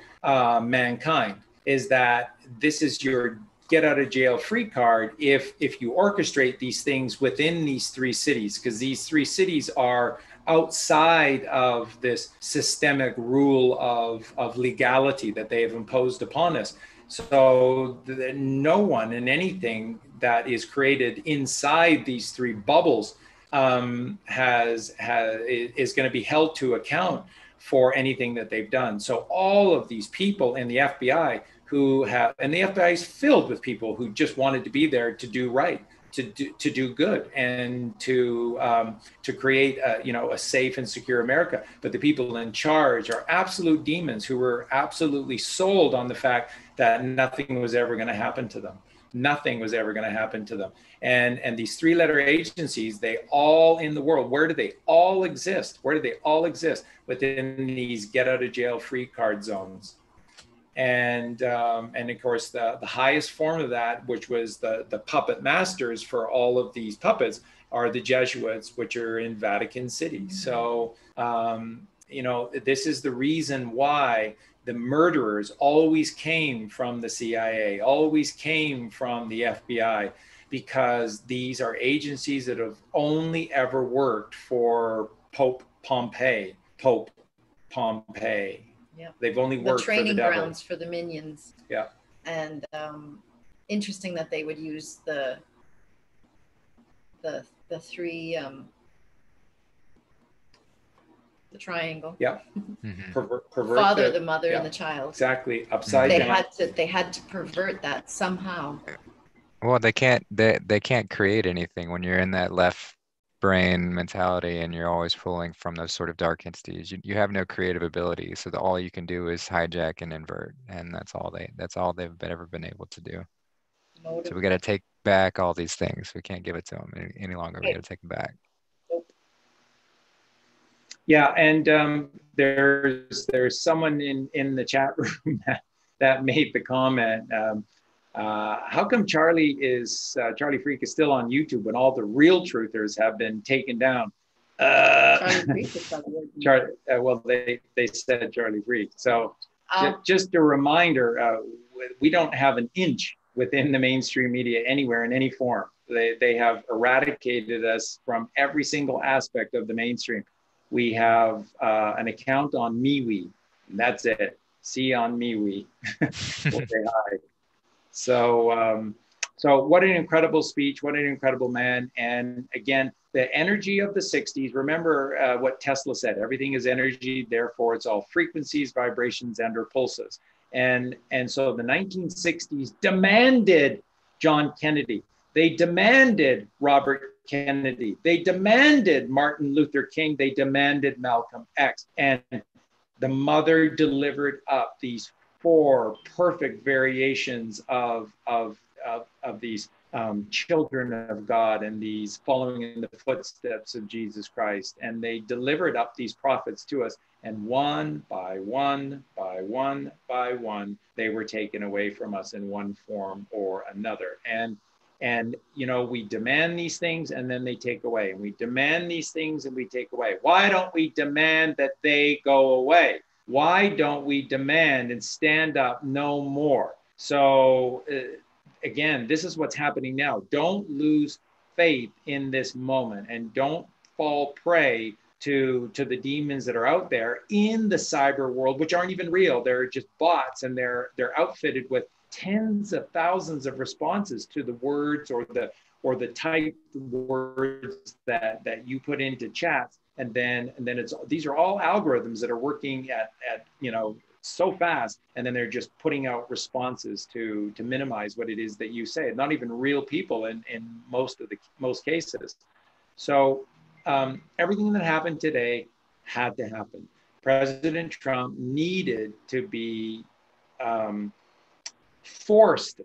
mankind, is that this is your get out of jail free card if you orchestrate these things within these 3 cities, because these 3 cities are outside of this systemic rule of legality that they have imposed upon us. So no one and anything that is created inside these 3 bubbles is going to be held to account for anything that they've done. So all of these people in the FBI and the FBI is filled with people who just wanted to be there to do right, to do good, and to create a safe and secure America. But the people in charge are absolute demons who were absolutely sold on the fact that nothing was ever going to happen to them. Nothing was ever going to happen to them. And these 3-letter agencies, they all in the world, where do they all exist? Where do they all exist? Within these get out of jail free card zones. And of course, the highest form of that, which was the puppet masters for all of these puppets, are the Jesuits, which are in Vatican City. So, this is the reason why the murderers always came from the CIA, always came from the FBI, because these are agencies that have only ever worked for Pope Pompey. Yeah. They've only worked the training for the devil. grounds for the minions. Yeah. And interesting that they would use the 3 the triangle. Yeah. Mm-hmm. Pervert Father, the mother, and the child. Exactly. Upside down. They had to pervert that somehow. Well, they can't create anything when you're in that left brain mentality and you're always pulling from those sort of dark entities. You have no creative ability, so all you can do is hijack and invert, and that's all they've ever been able to do. So we got to take back all these things. We can't give it to them any longer. We got to take them back. Yeah, and there's someone in the chat room that made the comment. How come Charlie Freak is still on YouTube when all the real truthers have been taken down? Charlie Freak is well, they said Charlie Freak. So just a reminder, we don't have an inch within the mainstream media anywhere in any form. They have eradicated us from every single aspect of the mainstream. We have an account on MeWe, and that's it. See on MeWe. We'll say hi. So what an incredible speech, what an incredible man. And again, the energy of the 60s, remember what Tesla said, everything is energy, therefore it's all frequencies, vibrations, and or pulses. And so the 1960s demanded John Kennedy. They demanded Robert Kennedy. They demanded Martin Luther King. They demanded Malcolm X. And the mother delivered up these 4 perfect variations of these children of God and these following in the footsteps of Jesus Christ. And they delivered up these prophets to us. And one by one, by one, by one, they were taken away from us in one form or another. And you know, we demand these things and then they take away. And we demand these things and we take away. Why don't we demand that they go away? Why don't we demand and stand up no more? So again, this is what's happening now. Don't lose faith in this moment and don't fall prey to the demons that are out there in the cyber world, which aren't even real. They're just bots, and they're outfitted with tens of thousands of responses to the words or the typed words that you put into chats, and then these are all algorithms that are working at you know, so fast, and then they're just putting out responses to minimize what it is that you say. Not even real people in most cases. So everything that happened today had to happen. President Trump needed to be forced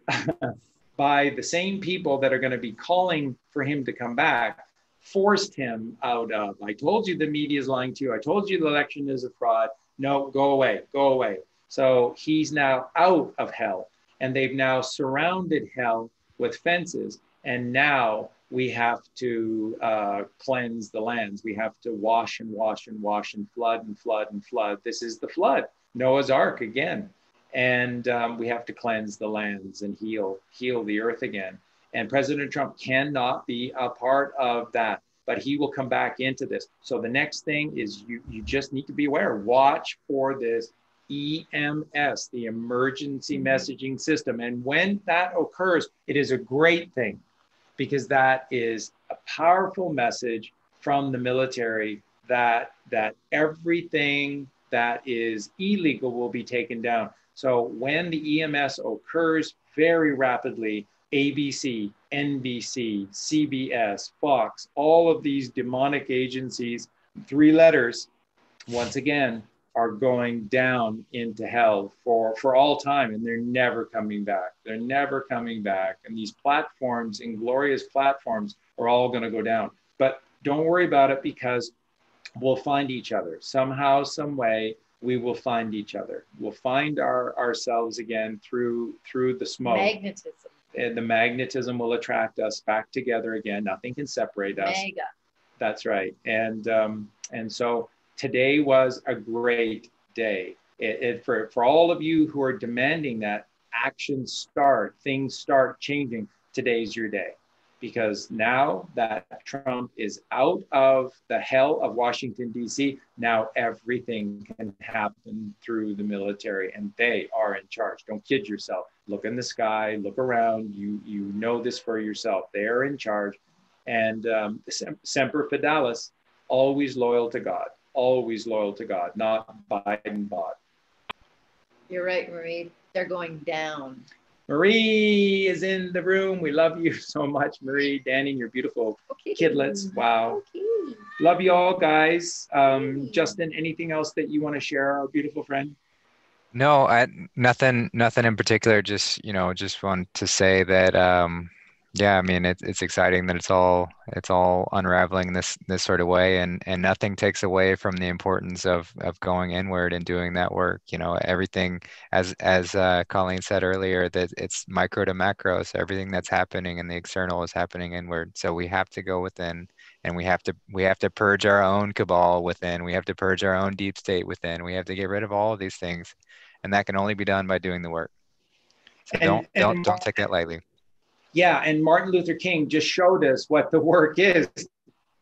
by the same people that are going to be calling for him to come back, forced him out of, I told you the media is lying to you. I told you the election is a fraud. No, go away, go away. So he's now out of hell, and they've now surrounded hell with fences. And now we have to cleanse the lands. We have to wash and wash and wash and flood and flood and flood. This is the flood, Noah's Ark again. And we have to cleanse the lands and heal the earth again. And President Trump cannot be a part of that, but he will come back into this. So the next thing is you just need to be aware. Watch for this EMS, the emergency messaging system. And when that occurs, it is a great thing, because that is a powerful message from the military that everything that is illegal will be taken down. So when the EMS occurs very rapidly, ABC, NBC, CBS, Fox, all of these demonic agencies, 3 letters, once again, are going down into hell for all time, and they're never coming back. They're never coming back. And these platforms, inglorious platforms, are all going to go down. But don't worry about it, because we'll find each other. Somehow, some way, we will find each other. We'll find ourselves again through the smoke. Magnetism. And the magnetism will attract us back together again. Nothing can separate us. Mega. That's right. And so today was a great day. For all of you who are demanding that things start changing, today's your day. Because now that Trump is out of the hell of Washington, D.C., now everything can happen through the military, and they are in charge. Don't kid yourself. Look in the sky, look around. You know this for yourself. They're in charge. And Semper Fidelis, always loyal to God, not Biden bot. You're right, Marie. They're going down. Marie is in the room. We love you so much, Marie. Danny, your beautiful kidlets. Wow. Okay. Love you all, guys. Justin, anything else that you want to share, our beautiful friend? No, nothing in particular. Just want to say that yeah, I mean, it's exciting that it's all unraveling this sort of way, and nothing takes away from the importance of going inward and doing that work. You know, everything, as Colleen said earlier, that it's micro to macro. So everything that's happening in the external is happening inward. So we have to go within, and we have to purge our own cabal within. We have to purge our own deep state within. We have to get rid of all of these things, and that can only be done by doing the work. So don't take that lightly. Yeah, and Martin Luther King just showed us what the work is,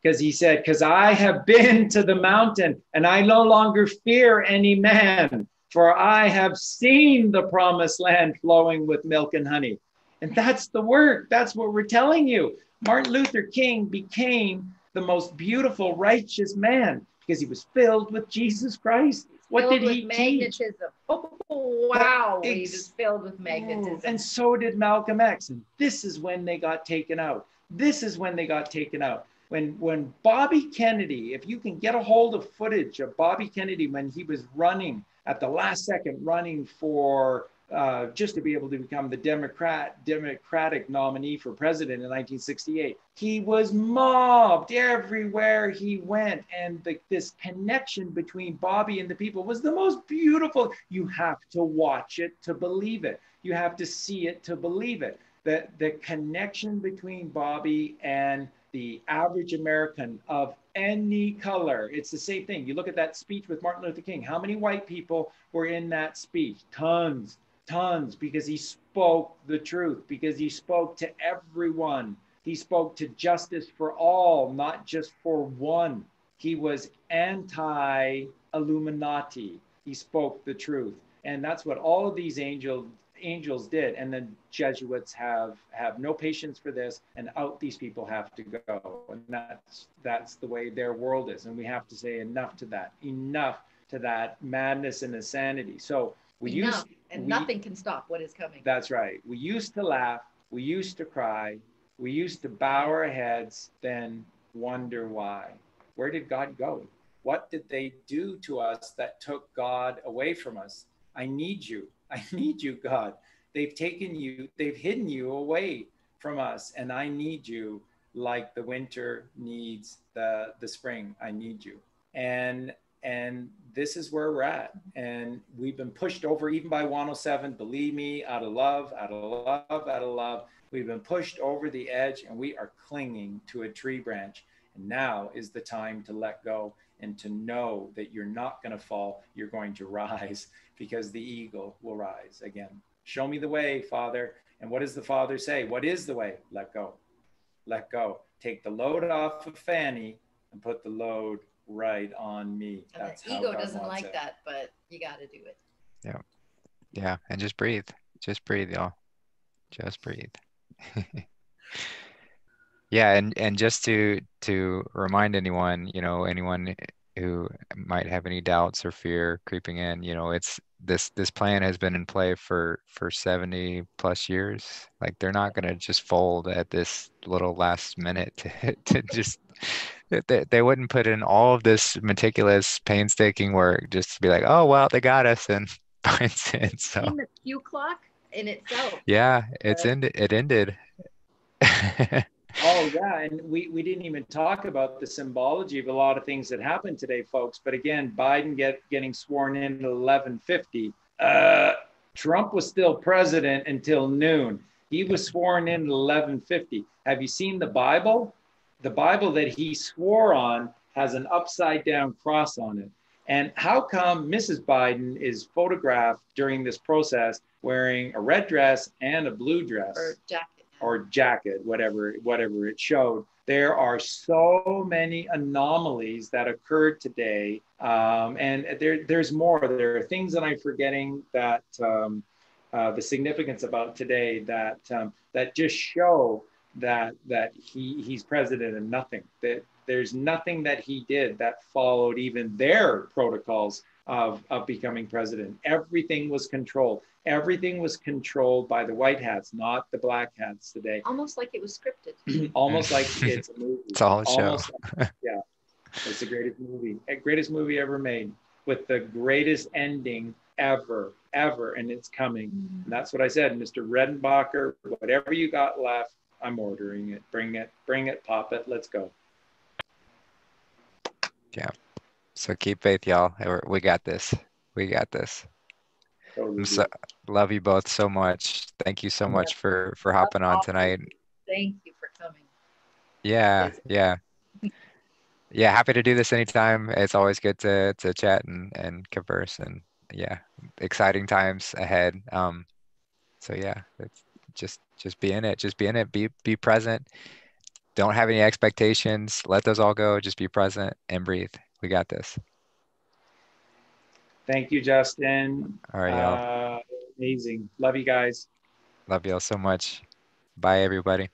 because he said, because I have been to the mountain and I no longer fear any man, for I have seen the promised land flowing with milk and honey. And that's the work. That's what we're telling you. Martin Luther King became the most beautiful, righteous man because he was filled with Jesus Christ. What filled did with he teach? magnetism. Oh, wow. But He was filled with magnetism. And so did Malcolm X. And this is when they got taken out. This is when they got taken out. When Bobby Kennedy, if you can get a hold of footage of Bobby Kennedy when he was running at the last second, running for just to be able to become the Democratic nominee for president in 1968. He was mobbed everywhere he went. And this connection between Bobby and the people was the most beautiful. You have to watch it to believe it. You have to see it to believe it. The connection between Bobby and the average American of any color, it's the same thing. You look at that speech with Martin Luther King. How many white people were in that speech? Tons, because he spoke the truth, because he spoke to everyone. He spoke to justice for all, not just for one. He was anti-Illuminati. He spoke the truth. And that's what all of these angels did. And then Jesuits have no patience for this, and out these people have to go. And that's the way their world is. And we have to say enough to that madness and insanity. So nothing can stop what is coming. That's right. We used to laugh, we used to cry, we used to bow our heads, then wonder why. Where did God go? What did they do to us that took God away from us? I need you, God. They've taken you, they've hidden you away from us, and I need you like the winter needs the spring. I need you. And this is where we're at. And we've been pushed over even by 107, believe me, out of love. We've been pushed over the edge, and we are clinging to a tree branch. And now is the time to let go and to know that you're not going to fall, you're going to rise, because the eagle will rise again. Show me the way, Father. And what does the Father say? What is the way? Let go. Let go. Take the load off of Fanny and put the load right on me. That's the ego doesn't like that, but you got to do it. Yeah. And just breathe, y'all. Just breathe. Yeah, and just to remind anyone, anyone who might have any doubts or fear creeping in, it's this plan has been in play for 70 plus years. Like, they're not going to just fold at this little last minute to just they wouldn't put in all of this meticulous, painstaking work just to be like, oh well, they got us, and binds it. So in the Q clock in itself. Yeah, it ended. Oh yeah, and we didn't even talk about the symbology of a lot of things that happened today, folks. But again, Biden getting sworn in at 11:50. Trump was still president until noon. He was sworn in at 11:50. Have you seen the Bible? The Bible that he swore on has an upside down cross on it. And how come Mrs. Biden is photographed during this process wearing a red dress and a blue dress? Or jacket, whatever it showed. There are so many anomalies that occurred today. And there's more. There are things that I'm forgetting that the significance about today that just show that he's president and nothing. That there's nothing that he did that followed even their protocols of becoming president. Everything was controlled. Everything was controlled by the white hats, not the black hats today. Almost like it was scripted. Almost like it's a movie. It's all a show. Yeah, it's the greatest movie ever made, with the greatest ending ever, and it's coming. And that's what I said, Mr. Redenbacher, whatever you got left, I'm ordering it. Bring it, pop it, let's go. Yeah. So keep faith, y'all. We got this. Totally. Love you both so much. Thank you so much for hopping on tonight. Thank you for coming. Yeah. Happy to do this anytime. It's always good to chat and converse, and yeah, exciting times ahead. So yeah, it's just be in it. Be present. Don't have any expectations. Let those all go. Just be present and breathe. We got this. Thank you, Justin. All right, y'all. Amazing. Love you guys. Love y'all so much. Bye, everybody.